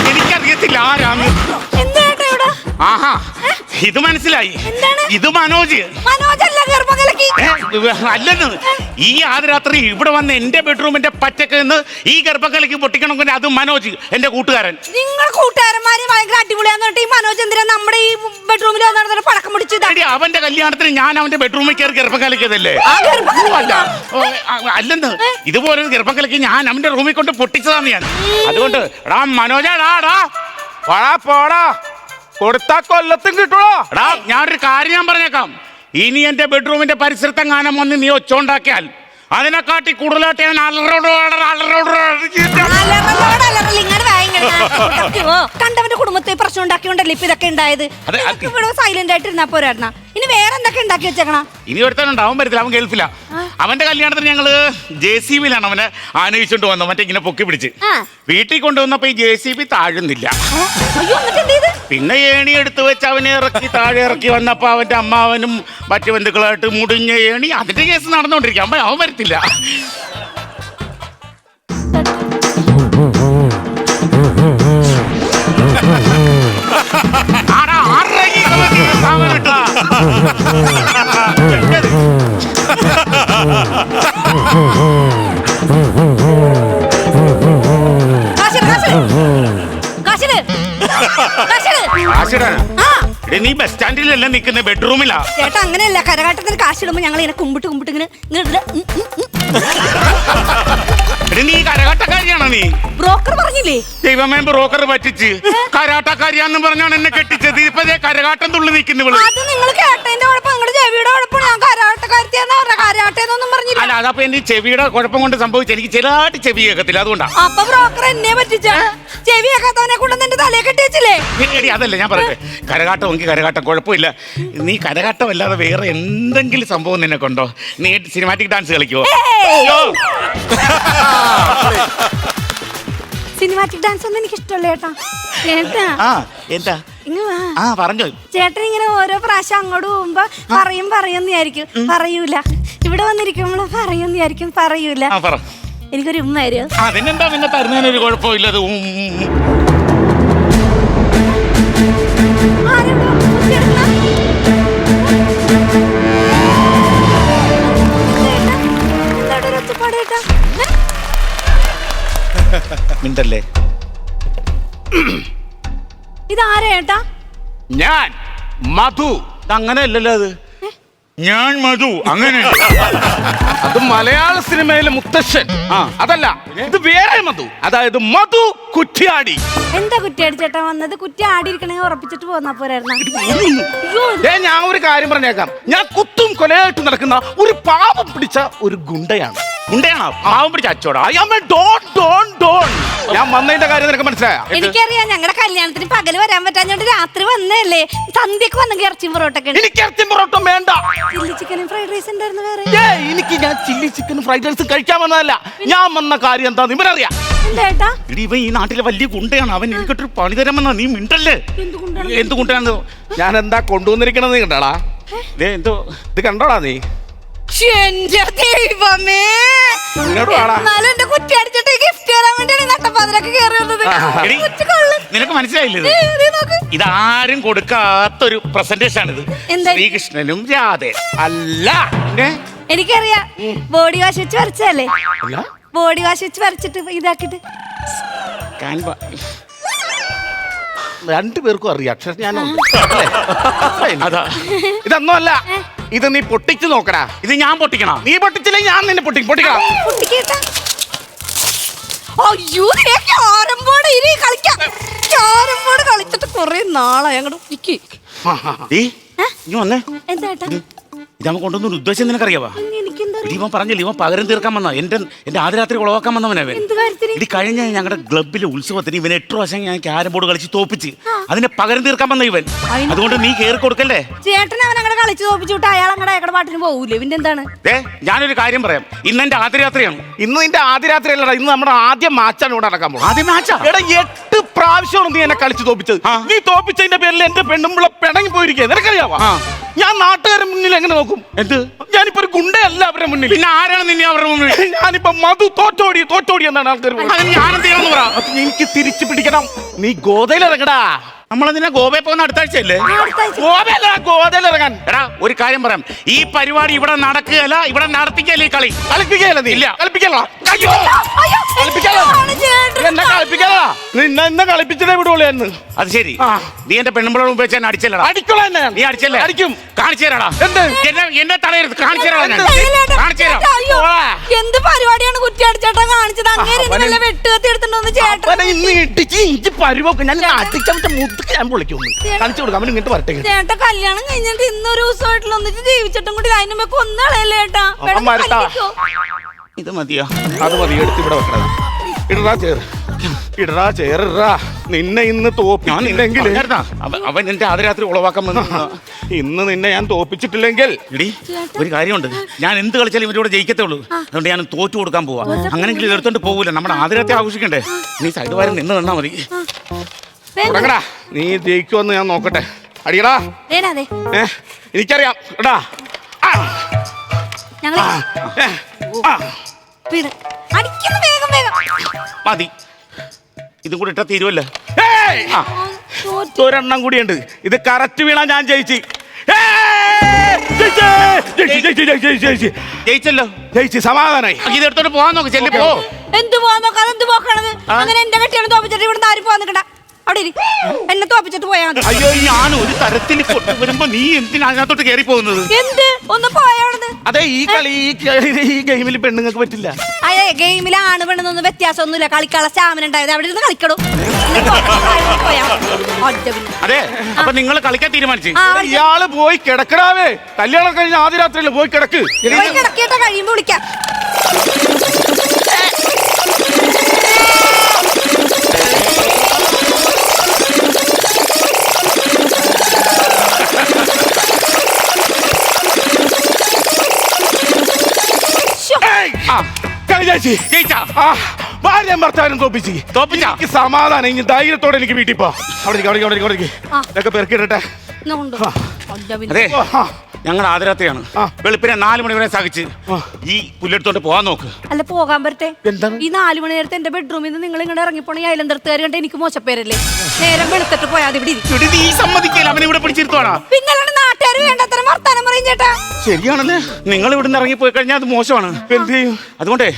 എനിക്കറിയത്തില്ല ആരാന്ന്. ആഹാ, ഇത് മനസ്സിലായി. ഇത് മനോജ്. അല്ലെന്ന്, ഈ ആദ്യരാത്രി ഇവിടെ വന്ന് എന്റെ ബെഡ്റൂമിന്റെ പറ്റക്ക് നിന്ന് ഈ ഗർഭക്കലയ്ക്ക് പൊട്ടിക്കണമെങ്കിൽ അത് മനോജ്, എന്റെ കൂട്ടുകാരൻ. നിങ്ങൾ കൂട്ടുകാരന്മാര് ഭയങ്കര അടിപൊളിയാന്നിട്ട് ഈ മനോജ് എന്തിനാ നമ്മുടെ ഈ ബെഡ്റൂമിൽ പടക്കം പിടിച്ചത്? അവന്റെ കല്യാണത്തിന് ഞാൻ അവന്റെ ബെഡ്റൂമിൽ കയറി ഗർഭക്കലയ്ക്കതല്ലേ? അല്ലെന്ന്, ഇതുപോലെ ഗർഭക്കലയ്ക്ക് ഞാൻ അവന്റെ റൂമിൽ കൊണ്ട് പൊട്ടിച്ചതാണ് ഞാൻ. അതുകൊണ്ട് എടാ മനോജാടാ പോടാ, കൊടുത്താ കൊല്ലത്തും കിട്ടൂടാ. എടാ ഞാനൊരു കാര്യം ഞാൻ പറഞ്ഞേക്കാം, ഇനി എന്റെ ബെഡ്റൂമിന്റെ പരിസരത്തെങ്ങാനും വന്ന് നീ ഒച്ചോണ്ടാക്കിയാൽ അതിനെക്കാട്ടി കൂടുതലായിട്ട് ഞാൻ കണ്ടവന്റെ കുടുംബത്തെ പ്രശ്നം ഉണ്ടാക്കിയോണ്ടല്ലേ ഇപ്പൊ ഇതൊക്കെ ഉണ്ടായത്. സൈലന്റ് ആയിട്ടിരുന്നാ പോരായിരുന്ന? ഇനി വേറെ എന്തൊക്കെ ഉണ്ടാക്കി വെച്ചേക്കണം? ഇനി ഒരുത്തനുണ്ട്, അവൻ വരത്തില്ല, അവൻ ഗൾഫില. അവന്റെ കല്യാണത്തിന് ഞങ്ങള് JCB-ലാണ് അവനെ ആനയിച്ചോണ്ട് വന്നത്. മറ്റേ ഇങ്ങനെ പൊക്കി പിടിച്ച് വീട്ടിൽ കൊണ്ടുവന്നപ്പോ ഈ JCB താഴുന്നില്ല. പിന്നെ ഏണി എടുത്തു വെച്ച് അവനെ ഇറക്കി താഴെ ഇറക്കി വന്നപ്പോ അവന്റെ അമ്മാവനും മറ്റു ബന്ധുക്കളായിട്ട് മുടിഞ്ഞ ഏണി, അതിന്റെ കേസ് നടന്നുകൊണ്ടിരിക്കും. അപ്പൊ അവൻ വരത്തില്ല. നീ ബസ് സ്റ്റാൻഡിലല്ല നിൽക്കുന്ന, ബെഡ്റൂമിലാ. ചേട്ടാ അങ്ങനെയല്ല, കരകാട്ടത്തിന് കാശിടുമ്പോ ഞങ്ങൾ ഇങ്ങനെ കുമ്പിട്ട് ഇങ്ങനെ നീ കരകാട്ടക്കാരിയാണോ നീ? ബ്രോക്കർ പറഞ്ഞില്ലേ? ദൈവമേ, ബ്രോക്കർ പറ്റിച്ച് കരാട്ടക്കാരിയാന്ന് പറഞ്ഞാണ് എന്നെ കെട്ടിച്ചത്. ഇപ്പൊ കരകാട്ടം തുള്ളി നിൽക്കുന്നു. അത് നിങ്ങൾ കേട്ടതിന്റെ കുഴപ്പം, നിങ്ങളുടെ ചെവിയുടെ കുഴപ്പം. ഞാൻ കരാട്ടക്കാരത്തിയാന്ന് പറഞ്ഞ കരാട്ടേന്നൊന്നും പറഞ്ഞില്ല. അല്ല, അതപ്പോ എന്റെ ചെവിയുടെ കുഴപ്പം കൊണ്ട് സംഭവിച്ചു. എനിക്ക് ചെറുതായിട്ട് ചെവി കേൾക്കത്തില്ല, അതുകൊണ്ടാണ്. അപ്പൊ ബ്രോക്കർ എന്നെ പറ്റിച്ച ചെവി കേൾക്കാത്തവനെ കൊണ്ട് എന്റെ തലയെ കെട്ടി വെച്ചില്ലേ? എടി, അതല്ല ഞാൻ പറയട്ടെ. കരകാട്ടം എങ്കിൽ കരകാട്ടം, കുഴപ്പമില്ല. നീ കരകാട്ടം അല്ലാതെ വേറെ എന്തെങ്കിലും സംഭവം നിന്നെ കൊണ്ടോ? നീ സിനിമാറ്റിക് ഡാൻസ് കളിക്കുവോ? സിനിമാറ്റിക് ഡാൻസ് ഒന്നും എനിക്ക് ഇഷ്ടമല്ല ചേട്ടാ. ചേട്ടാ എന്താ? ഇങ്ങ് വാ. പറഞ്ഞോ. ചേട്ടൻ ഇങ്ങനെ ഓരോ പ്രാവശ്യം അങ്ങോട്ട് പോകുമ്പോ പറയുമെന്നായിരിക്കും, പറയൂല. ഇവിടെ വന്നിരിക്കുമ്പോൾ പറയുമെന്നായിരിക്കും, പറയൂല. എനിക്കൊരു ഉമ്മ തരുമോ? അതിനെന്താ പിന്നെ തരുന്നതിനൊരു കുഴപ്പമില്ലത്. മിണ്ടല്ലേ. ഇതാരാ ചേട്ടാ? ഞാൻ മധു. അങ്ങനെയല്ലല്ലോ അത്. ഞാൻ മധു, അങ്ങനെ. അത് മലയാള സിനിമയിലെ മുത്തശ്ശൻ. അതല്ല, ഇത് വേറെ മധു. അതായത് മധു കുറ്റ്യാടി. എന്താ കുറ്റിയാടി ചേട്ടാ വന്നത്? കുറ്റി ആടിയിരിക്കണെങ്കിൽ ഉറപ്പിച്ചിട്ട് പോന്നാ പോരായിരുന്നു. ഞാൻ ഒരു കാര്യം പറഞ്ഞേക്കാം. ഞാൻ കുത്തും കൊലയായിട്ട് നടക്കുന്ന ഒരു പാവം പിടിച്ച ഒരു ഗുണ്ടയാണ്. ഗുണ്ടയാണോ? പാവം പിടിച്ച അച്ചോടാ. ഞാൻ വന്നതിന്റെ കാര്യം നിനക്ക് മനസ്സിലായോ? എനിക്കറിയാം. ഞങ്ങളുടെ കല്യാണത്തിന് പകല് വരാൻ പറ്റാഞ്ഞോണ്ട് രാത്രി വന്നല്ലേ. സന്ധ്യക്ക് വന്നെങ്കിൽ ഇറച്ചിയും പൊറോട്ടൊക്കെ. എനിക്ക് ഇറച്ചിയും പൊറോട്ട വേണ്ട. ചില്ലി ചിക്കനും ഫ്രൈഡ് റൈസ് ഉണ്ടായിരുന്നു വേറെ. ഞാൻ ചില്ലി ചിക്കനും ഫ്രൈഡ് റൈസും കഴിക്കാൻ വന്നതല്ല. ഞാൻ വന്ന കാര്യം എന്താന്ന് ഇവനറിയാം. ഇവൻ ഈ നാട്ടിലെ വലിയ ഗുണ്ടയാണ്. അവൻ എനിക്കൊരു പണി തരാമെന്നാ. നീ മിണ്ടല്ലേ. എന്തുകൊണ്ടാണ് ഞാൻ എന്താ കൊണ്ടുവന്നിരിക്കണെന്ന് കണ്ടാടാ? എന്തോ ഇത് കണ്ടോടാ നീ? എന്റെ ദൈവമേ, എന്റെ കുറ്റി അടിച്ചിട്ട് ഗിഫ്റ്റ് തരാൻ വേണ്ടിയാണ് നട്ടപ്പാതിരൊക്കെ കയറി വന്നത്. നിനക്ക് മനസ്സിലായില്ലേ? ഇതാരും കൊടുക്കാത്തൊരു പ്രസന്റേഷൻ ആണിത്. ശ്രീകൃഷ്ണനും രാധേ അല്ല. എനിക്കറിയാം. ബോഡി വാഷ് വെച്ച് വരച്ചല്ലേ? ബോഡി വാഷ് വെച്ച് വരച്ചിട്ട് ഇതാക്കിട്ട് രണ്ടുപേർക്കും അറിയാം. അക്ഷരം ഞാൻ അതാ. ഇതൊന്നും അല്ല. ഇത് നീ പൊട്ടിച്ചു നോക്കടാ. ഇത് ഞാൻ പൊട്ടിക്കണ? നീ പൊട്ടിച്ചില്ലെങ്കിൽ ഞാൻ നിന്നെ പൊട്ടിക്കണം. അയ്യോ, ക്യാരം ബോർഡ് ഇനി കളിക്കാം. ക്യാരം ബോർഡ് കളിച്ചിട്ട് കുറെ നാളായി. അങ്ങോട്ട് നീ വന്നേ. എന്താ ഇതാ കൊണ്ടുവന്നൊരു ഉദ്ദേശം നിനക്കറിയാവാ? ഇവൻ പറഞ്ഞില്ല, ഇവൻ പകരം തീർക്കാൻ വന്ന എന്റെ ആദ്യരാത്രി ഉളവാക്കാൻ വന്നവനവൻ. ഇടി കഴിഞ്ഞ ഞങ്ങളുടെ ക്ലബിലെ ഉത്സവത്തിന് ഇവൻ 8 പ്രാവശ്യം ഞാൻ ക്യാരം ബോർഡ് കളിച്ച് തോപ്പിച്ച് അതിനെ പകരം തീർക്കാൻ വന്ന ഇവൻ. അതുകൊണ്ട് നീ കേറി കൊടുക്കല്ലേ? ചേട്ടൻ അവൻ അങ്ങനെ കളിച്ച് തോപ്പിച്ചു വിട്ട് അയാൾ അങ്ങനെ അയാളുടെ പാട്ടിന് പോകൂലേ? പിന്നെ എന്താണ്? ഞാനൊരു കാര്യം പറയാം. ഇന്ന് എന്റെ ആദ്യരാത്രിയാണ്. ഇന്ന് നിന്റെ ആദ്യരാത്രി അല്ലടാ. ഇന്ന് നമ്മുടെ ആദ്യ മാച്ചാണ് ഇവിടെ നടക്കാൻ പോകുന്നത്. ആദ്യ മാച്ചാ? എടാ 8 പ്രാവശ്യമാണ് നീ എന്നെ കളിച്ച് തോപ്പിച്ചത്. നീ തോപ്പിച്ചതിന്റെ പേരിൽ എന്റെ പെണ്ണുമ്പിള്ള പിണങ്ങി പോയിരിക്കുക. നിനക്കറിയാവാ? ഞാൻ നാട്ടുകാരുടെ മുന്നിൽ എങ്ങനെ നോക്കും? എന്ത്? ഞാനിപ്പോ ഒരു ഗുണ്ടയല്ല അവരുടെ മുന്നിൽ. പിന്നെ ആരാണ് നിന്നെ അവരുടെ മുന്നിൽ? ഞാനിപ്പോ മധു തോറ്റോടി എന്നാണ് ആൾക്കാർ. ഞാനെന്ത് ചെയ്യണമെന്ന് പറ. എനിക്ക് തിരിച്ചു പിടിക്കണം. നീ ഗോതയിലിറങ്ങടാ. നമ്മളതിനെ ഗോവയിൽ പോകുന്ന അടുത്ത ആഴ്ചയല്ലേ? ഗോതയിൽ ഇറങ്ങാൻ. എടാ ഒരു കാര്യം പറയാം. ഈ പരിപാടി ഇവിടെ നടക്കുകയല്ല, ഇവിടെ നടത്തിക്കല്ലേ. ഈ കളി കളിപ്പിക്കുകയല്ല. നീ ഇല്ല കളിപ്പിക്കല. എന്നെ കളിപ്പിക്കല. നിന്നെ കളിപ്പിച്ചതേ വിടുള്ളൂ. അത് ശരി. നീ എന്റെ പെണ്ണുമ്പോഴും ഉപയോഗിച്ച് എന്നെ അടിച്ചല്ലടാ. അടിക്കോളാ. നീ അടിച്ചല്ലേ? അടിക്കും. കാണിച്ചു തരാടാ. എന്ത്? എന്നെ തടയരുത്. കാണിച്ചു തരാ. എന്ത് പരിപാടിയാണ് കുറ്റി അടിച്ചേട്ടാ കാണിച്ചത്? അങ്ങനെ വെട്ടുകത്തി എടുത്തിട്ടൊന്ന് ചേട്ടൻ ഇഞ്ചി പരുവൊക്കെ ഞാൻ അടിച്ച മുത്തുക്ക് ഞാൻ പൊളിക്കും. കാണിച്ചു കൊടുക്കാം. അവൻ ഇങ്ങോട്ട് വരട്ടെ. ചേട്ടാ കല്യാണം കഴിഞ്ഞിട്ട് ഇന്നൊരു ദിവസമായിട്ടുള്ള ഒന്നിച്ച് ജീവിച്ചിട്ടും കൂടി അതിനുമ്പോ കൊന്നാളല്ലേ ചേട്ടാ? ഇത് മതിയോ? അത് മതി. എടുത്ത് ഇവിടെ വെക്കണ. ഇടറാ ചേറാ. നിന്നെ ഇന്ന് തോപ്പിച്ചില്ലെങ്കിൽ അവൻ എന്റെ ആദ്യരാത്രി ഉളവാക്കാൻ വന്നു. ഇന്ന് നിന്നെ ഞാൻ തോപ്പിച്ചിട്ടില്ലെങ്കിൽ ഇടി ഒരു കാര്യമുണ്ട്. ഞാൻ എന്ത് കളിച്ചാലും ഇവരോട് ജയിക്കത്തേ ഉള്ളൂ. അതുകൊണ്ട് ഞാൻ തോറ്റു കൊടുക്കാൻ പോവാ. അങ്ങനെങ്കിലും ഇത് എടുത്തോണ്ട് പോകൂല. നമ്മുടെ ആദ്യരാത്രി ആഘോഷിക്കണ്ടേ? നീ സൈഡ് വാരം നിന്ന് തന്നാ മതി. തുടങ്ങടാ. നീ ജയിക്കുമെന്ന് ഞാൻ നോക്കട്ടെ. അടിയടാ. എനിക്കറിയാം. എടാ മതി. ഇതും കൂടി ഇട്ടാ തീരുവല്ലോ. ഒരെണ്ണം കൂടിയുണ്ട്. ഇത് കറക്റ്റ് വീണാ ഞാൻ ജയിച്ചു. ജയിച്ചല്ലോ. ജയിച്ചു. സമാധാനായി. ഇത് എടുത്തോണ്ട് പോവാൻ നോക്ക്. ചെല്ലി പോ. എന്ത് പോവാൻ നോക്കാം? അതെന്ത് പോക്കണത്? അങ്ങനെ എന്റെ കെട്ടിയാണ് തോപ്പിച്ചിട്ട് ഇവിടെ ആരും പോവാൻ നിൽക്കണ്ട. അവിടെ എന്നെ തോപ്പിച്ചിട്ട് പോയാ മതി. അയ്യോ, ഞാൻ ഒരു തരത്തിൽ വരുമ്പോ നീ എന്തിനാ അതിനകത്തോട്ട് കയറി പോകുന്നത്? എന്ത്? ഒന്ന് പോയാണത്. അതെ, ഈ കളി ഈ ഗെയിമിൽ പെണ്ണുങ്ങൾക്ക് പറ്റില്ല. അതെ ഗെയിമിൽ ആണ് പെണ്ണെന്നൊന്നും വ്യത്യാസമൊന്നുമില്ല. കളിക്കാനുള്ള സ്റ്റാമിന ഉണ്ടായത് അവിടെ ഇരുന്ന് കളിക്കണു. അതെ അപ്പൊ നിങ്ങൾ കളിക്കാൻ തീരുമാനിച്ചു. ഇയാള് പോയി കിടക്കടാവേ. കല്യാണം കഴിഞ്ഞ ആദ്യ രാത്രിയിൽ പോയി കിടക്ക്. കിടക്കിയിട്ട് കഴിയുമ്പോ വിളിക്കാം. ഭാര്യ ഭർത്താവിനും തോപ്പിച്ച് സമാധാനം. ഇനി ധൈര്യത്തോടെ എനിക്ക് വീട്ടിൽ പോ. അവിടെ ഇതൊക്കെ പെറുക്കിട്ടെ. അതെ ഞങ്ങൾ ആദരാത്രിയാണ്. വെളുപ്പിനെ 4 മണി വരെ സഹിച്ച് ഈ പുല്ലെടുത്തോണ്ട് പോവാൻ നോക്ക്. അല്ല പോകാൻ പറ്റേ. ഈ 4 മണി നേരത്തെ എന്റെ ബെഡ്റൂമിൽ നിന്ന് നിങ്ങൾ ഇങ്ങോട്ട് ഇറങ്ങിപ്പോണേ അയലന്തരത്തുകാർ കണ്ട് എനിക്ക് മോശപ്പേരല്ലേ. നേരം വെളുത്തിട്ട് പോയാൽ ഇവിടെ നീ സമ്മതിക്കില്ല അവനെ ഇവിടെ പിടിച്ചിരുത്തുവാണോ? പിന്നെ നാട്ടുകാർ വേണ്ടത്ര വർത്താനം പറയും ചേട്ടാ. ശരിയാണല്ലേ, നിങ്ങൾ ഇവിടുന്ന് ഇറങ്ങി പോയി കഴിഞ്ഞാൽ അത് മോശമാണ്. എന്ത് ചെയ്യും? അതുകൊണ്ടേ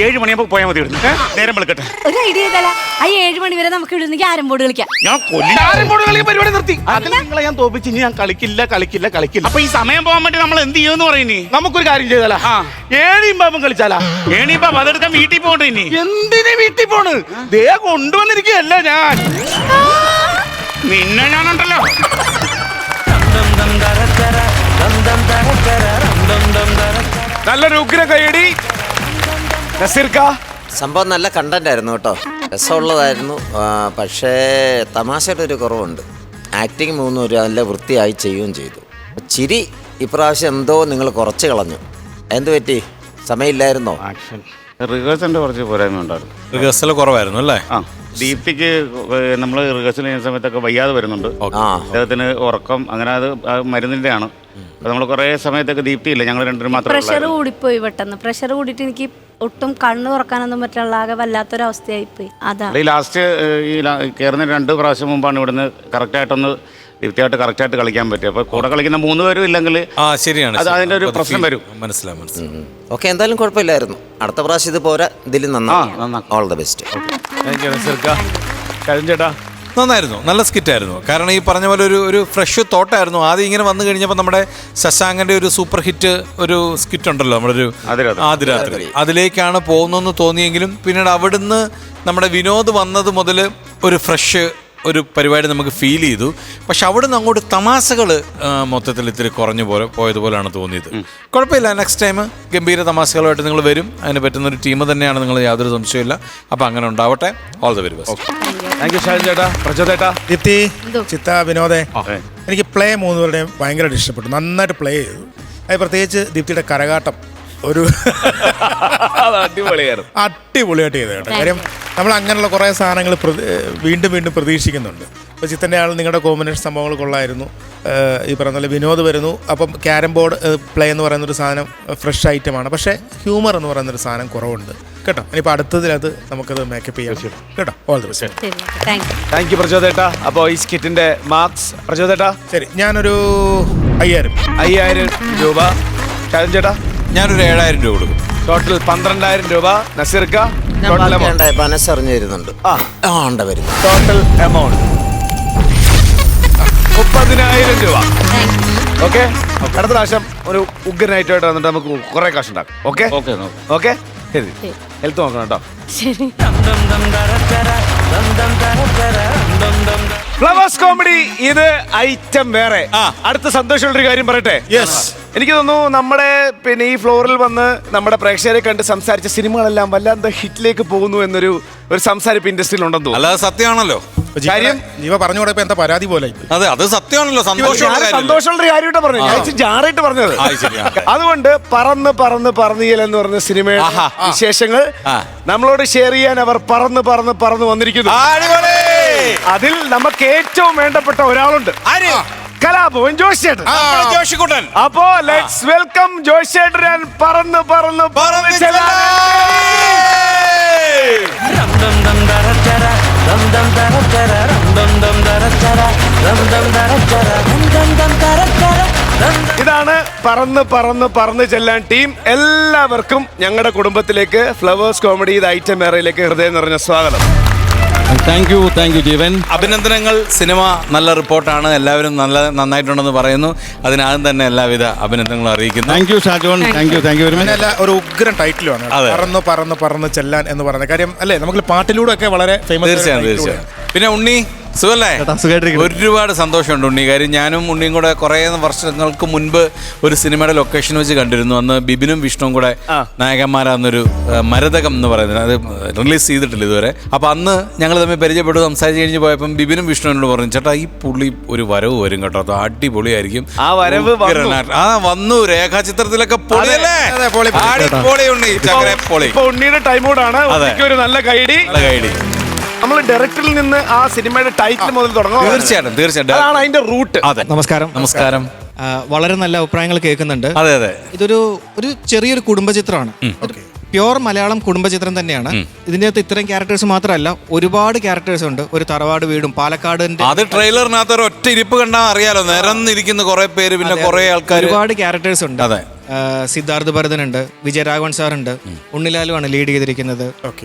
7 മണിയാകുമ്പോ പോയാൽ മതി ഇവിടുന്ന്. നേരം വെളുക്കട്ടെ. ഒരു ഐഡിയ ചെയ്താല ആ 7 മണി വരെ നമുക്ക് ഇവിടുന്ന് ക്യാരം ബോർഡ് കളിക്കാം. ഞാൻ ക്യാരം ബോർഡ് കളിക്കാൻ പരിപാടി നിർത്തി. നിങ്ങളെ ഞാൻ തോപ്പിച്ച് ഇനി ഞാൻ കളിക്കില്ല. അപ്പൊ ഈ സമയം പോകാൻ വേണ്ടി നമ്മൾ എന്ത് ചെയ്യുമെന്ന് പറയുന്നേ? നമുക്കൊരു കാര്യം ചെയ്താലാ, ഏണിയും കളിച്ചാലാ. ഏണിപ്പോ അതെടുക്കാൻ വീട്ടിൽ പോകണ്ട. ഇനി എന്തിനു വീട്ടിൽ പോണ്? ദേ കൊണ്ടുവന്നിരിക്കുകയല്ല ഞാൻ. നിന്നെ ഞാനുണ്ടല്ലോ. നല്ലൊരു ഉഗ്ര കൈയടി നസീർക്ക. സംഭവം നല്ല കണ്ടന്റ് ആയിരുന്നു കേട്ടോ, രസമുള്ളതായിരുന്നു. പക്ഷേ തമാശയുടെ ഒരു കുറവുണ്ട്. ആക്ടിങ് 3 ഒരു നല്ല വൃത്തിയായി ചെയ്യുകയും ചെയ്തു. ചിരി ഇപ്രാവശ്യം എന്തോ നിങ്ങൾ കുറച്ച് കളഞ്ഞു. എന്ത് പറ്റി? സമയമില്ലായിരുന്നോ? റിഹേഴ്സലിന്റെ കുറച്ച് പോരായ്മ ഉണ്ടായിരുന്നു. റിഹേഴ്സൽ കുറവായിരുന്നു അല്ലേ? ആ, ദീപ്തിക്ക് നമ്മൾ റിഹേഴ്സൽ ചെയ്യുന്ന സമയത്തൊക്കെ വയ്യാതെ വരുന്നുണ്ട്. അദ്ദേഹത്തിന് ഉറക്കം അങ്ങനെ അത് മരുന്നിന്റെ ആണ്. നമ്മൾ കുറെ സമയത്തൊക്കെ ദീപ്തി ഇല്ല, ഞങ്ങൾ രണ്ടുപേരും മാത്രമേ. പ്രഷർ കൂടിപ്പോയി പെട്ടെന്ന്. പ്രഷർ കൂടിയിട്ട് എനിക്ക് ഒട്ടും കണ്ണു തുറക്കാനൊന്നും പറ്റുള്ള ആകെ വല്ലാത്തൊരവസ്ഥയായിപ്പോയി. അതാ ഈ ലാസ്റ്റ് ഈ കയറുന്ന 2 പ്രാവശ്യം മുമ്പാണ് ഇവിടുന്ന് കറക്റ്റായിട്ടൊന്ന് ദീപ്തിയായിട്ട് കറക്റ്റായിട്ട് കളിക്കാൻ പറ്റും. അപ്പൊ കൂടെ കളിക്കുന്ന 3 പേരും ഇല്ലെങ്കിൽ ശരിയാണ്, അത് അതിന്റെ ഒരു പ്രശ്നം വരും. മനസ്സിലായി. ഓക്കെ, എന്തായാലും കുഴപ്പമില്ലായിരുന്നു. അടുത്ത പ്രാവശ്യം ഇത് പോരാ, ഇതിൽ നന്നായി. All the best. ചേട്ടാ നന്നായിരുന്നു, നല്ല സ്കിറ്റായിരുന്നു. കാരണം ഈ പറഞ്ഞ പോലെ ഒരു ഫ്രഷ് തോട്ടായിരുന്നു. ആദ്യം ഇങ്ങനെ വന്നു കഴിഞ്ഞപ്പോൾ നമ്മുടെ ശശാങ്കന്റെ ഒരു സൂപ്പർ ഹിറ്റ് ഒരു സ്കിറ്റ് ഉണ്ടല്ലോ, നമ്മുടെ ഒരു ആദ്യ രാത്രി, അതിലേക്കാണ് പോകുന്നതെന്ന് തോന്നിയെങ്കിലും പിന്നീട് അവിടുന്ന് നമ്മുടെ വിനോദ് വന്നത് മുതൽ ഒരു ഫ്രഷ് ഒരു പരിപാടി നമുക്ക് ഫീൽ ചെയ്തു. പക്ഷെ അവിടുന്ന് അങ്ങോട്ട് തമാശകൾ മൊത്തത്തിൽ ഇത്തിരി കുറഞ്ഞു പോയതുപോലെയാണ് തോന്നിയത്. കുഴപ്പമില്ല, നെക്സ്റ്റ് ടൈം ഗംഭീര തമാശകളുമായിട്ട് നിങ്ങൾ വരും. അതിന് പറ്റുന്നൊരു ടീം തന്നെയാണ് നിങ്ങൾ, യാതൊരു സംശയമില്ല. അപ്പം അങ്ങനെ ഉണ്ടാവട്ടെ. All the very best. Thank U Shajan ചേട്ടാ. പ്രചോദേട്ടാ. ദീപ്തി, ചിത്ത, വിനോദേ, എനിക്ക് പ്ലേ 3 പേരുടെയും ഭയങ്കരമായിട്ട് ഇഷ്ടപ്പെട്ടു. നന്നായിട്ട് പ്ലേ ചെയ്തു. അത് പ്രത്യേകിച്ച് ദീപ്തിയുടെ കരകാട്ടം ഒരു അടിപൊളിയായിട്ട് ചെയ്തു കേട്ടോ. കാര്യം നമ്മൾ അങ്ങനെയുള്ള കുറേ സാധനങ്ങൾ വീണ്ടും പ്രതീക്ഷിക്കുന്നുണ്ട്. ഇപ്പോൾ ചിത്തൻ്റെ ആൾ നിങ്ങളുടെ കോമ്പിനേഷൻ സംഭവങ്ങൾ കൊള്ളായിരുന്നു. ഈ പറഞ്ഞ പോലെ വിനോദ് വരുന്നു. അപ്പം ക്യാരം ബോർഡ് പ്ലേ എന്ന് പറയുന്നൊരു സാധനം ഫ്രഷ് ഐറ്റമാണ്. പക്ഷേ ഹ്യൂമർ എന്ന് പറയുന്നൊരു സാധനം കുറവുണ്ട് കേട്ടോ. ഇനിയിപ്പോൾ അടുത്തതിനകത്ത് നമുക്കത് മേക്കപ്പ് ചെയ്യാം കേട്ടോ. All the best. Thank you പ്രചോദേട്ടാ. അപ്പോൾ ഈ സ്കിറ്റിന്റെ മാർക്സ് പ്രചോദേട്ടാ? ശരി, ഞാനൊരു 5000 രൂപ. ഷാജൻ ചേട്ടാ? ഞാനൊരു 7000 രൂപ കൊടുക്കും. ടോട്ടൽ 12000 രൂപ. നസീർക്ക? മനസ്സറിഞ്ഞു വരുന്നുണ്ട്. വരുന്നു. ടോട്ടൽ എമൗണ്ട് 30000 രൂപ. ഓക്കെ, അടുത്ത പ്രാവശ്യം ഒരു ഉഗ്രനായിട്ട് വന്നിട്ട് നമുക്ക് കുറെ കാശ് ഉണ്ടാക്കാം. ഓക്കെ ഓക്കെ, ശരി. ഹെൽത്ത് നോക്കണം കേട്ടോ. ഫ്ലവേഴ്സ് കോമഡി ഇത് ഐറ്റം വേറെ. അടുത്ത സന്തോഷമുള്ളൊരു കാര്യം പറയട്ടെ. എനിക്ക് തോന്നുന്നു നമ്മുടെ പിന്നെ ഈ ഫ്ലോറിൽ വന്ന് നമ്മുടെ പ്രേക്ഷകരെ കണ്ട് സംസാരിച്ച സിനിമകളെല്ലാം വല്ലാതെ ഹിറ്റിലേക്ക് പോകുന്നു എന്നൊരു സംസാരം ഇപ്പൊ ഇൻഡസ്ട്രിയിൽ ഉണ്ടെന്ന് തോന്നുന്നു. അല്ലാതെ സത്യമാണല്ലോ കാര്യം. ജീവ പറഞ്ഞു കൊടുപ്പോ എന്താ പരാതി പോലെ. അതെ, അത് സത്യമാണല്ലോ. സന്തോഷമുള്ള കാര്യമായിട്ട് പറഞ്ഞു, ഞാൻ ജാറായിട്ട് പറഞ്ഞത്. അതുകൊണ്ട് പറന്ന് എന്ന് പറഞ്ഞ സിനിമയുടെ വിശേഷങ്ങൾ നമ്മളോട് ഷെയർ ചെയ്യാൻ അവർ പറന്ന് വന്നിരിക്കുന്നു. അതിൽ നമുക്ക് ഏറ്റവും വേണ്ടപ്പെട്ട ഒരാളുണ്ട്, കലാഭവൻ ജോഷിയേട്ടൻ. അപ്പോ ലെറ്റ്സ് വെൽക്കം ജോഷിയേട്ടൻ. പറന്ന് ഇതാണ് പറന്ന് ചെല്ലാൻ ടീം. എല്ലാവർക്കും ഞങ്ങളുടെ കുടുംബത്തിലേക്ക്, ഫ്ലവേഴ്സ് കോമഡി ഐറ്റം ഏറയിലേക്ക് ഹൃദയം നിറഞ്ഞ സ്വാഗതം. താങ്ക് യു ജീവൻ. അഭിനന്ദനങ്ങൾ. സിനിമ നല്ല റിപ്പോർട്ടാണ്, എല്ലാവരും നന്നായിട്ടുണ്ടെന്ന് പറയുന്നു. അതിനാദ്യം തന്നെ എല്ലാവിധ അഭിനന്ദനങ്ങളും അറിയിക്കുന്നു. Thank you Shajon, thank you very much. ഒരു ഉഗ്രൻ ടൈറ്റിലുമാണ് പറന്ന് പറന്ന് പറന്ന് ചെല്ലാൻ എന്ന് പറയുന്നത് കാര്യം അല്ലേ. നമുക്ക് പാട്ടിലൂടെ ഒക്കെ വളരെ ഫേമസ്. തീർച്ചയായും. പിന്നെ ഉണ്ണി സുഖല്ലേ? ഒരുപാട് സന്തോഷമുണ്ട് ഉണ്ണി. കാര്യം ഞാനും ഉണ്ണിയും കൂടെ കുറേ വർഷങ്ങൾക്ക് മുൻപ് ഒരു സിനിമയുടെ ലൊക്കേഷൻ വെച്ച് കണ്ടിരുന്നു. അന്ന് ബിബിനും വിഷ്ണുവും കൂടെ നായകന്മാരാന്നൊരു മരതകം എന്ന് പറയുന്നത് അത് റിലീസ് ചെയ്തിട്ടില്ല ഇതുവരെ. അപ്പൊ അന്ന് ഞങ്ങൾ തമ്മിൽ പരിചയപ്പെട്ടു, സംസാരിച്ച് കഴിഞ്ഞ് പോയപ്പം ബിബിനും വിഷ്ണുവിനോട് പറഞ്ഞു, ചേട്ടാ ഈ പുള്ളി ഒരു വരവ് വരും കേട്ടോ, അത് അടിപൊളിയായിരിക്കും. ആ വരവ് വന്നു. രേഖാചിത്രത്തിലൊക്കെ പൊളിയല്ലേ? ഉണ്ണിയുടെ ടൈമോടാണ്. ഒരു നല്ല കൈഡി. നമ്മൾ ഡയറക്ടറിൽ നിന്ന് ആ സിനിമയുടെ ടൈറ്റിൽ മുതൽ തുടങ്ങും. തീർച്ചയായിട്ടും അതാണ് അതിന്റെ റൂട്ട്. നമസ്കാരം. വളരെ നല്ല അഭിപ്രായങ്ങൾ കേൾക്കുന്നുണ്ട്. അതെ. ഇതൊരു ചെറിയൊരു കുടുംബചിത്രമാണ്. പ്യോർ മലയാളം കുടുംബചിത്രം തന്നെയാണ്. ഇതിന്റെ അകത്ത് ഇത്രയും ക്യാരക്ടേഴ്സ് മാത്രമല്ല, ഒരുപാട് ക്യാരക്ടേഴ്സ് ഉണ്ട്. ഒരു തറവാട് വീടും പാലക്കാടിന്റെ അത് ട്രെയിലറിനകത്ത് ഒറ്റ ഇരിപ്പ് കണ്ടാൽ അറിയാലോ, നിരന്നിരിക്കുന്ന കുറെ പേര്, പിന്നെ കുറെ ആൾക്കാർ, ഒരുപാട് ക്യാരക്ടേഴ്സ് ഉണ്ട്. സിദ്ധാർത്ഥ് ഭരതൻ ഉണ്ട്, വിജയരാഘവൻ സാർ ഉണ്ട്, ഉണ്ണിലാലുമാണ് ലീഡ് ചെയ്തിരിക്കുന്നത്,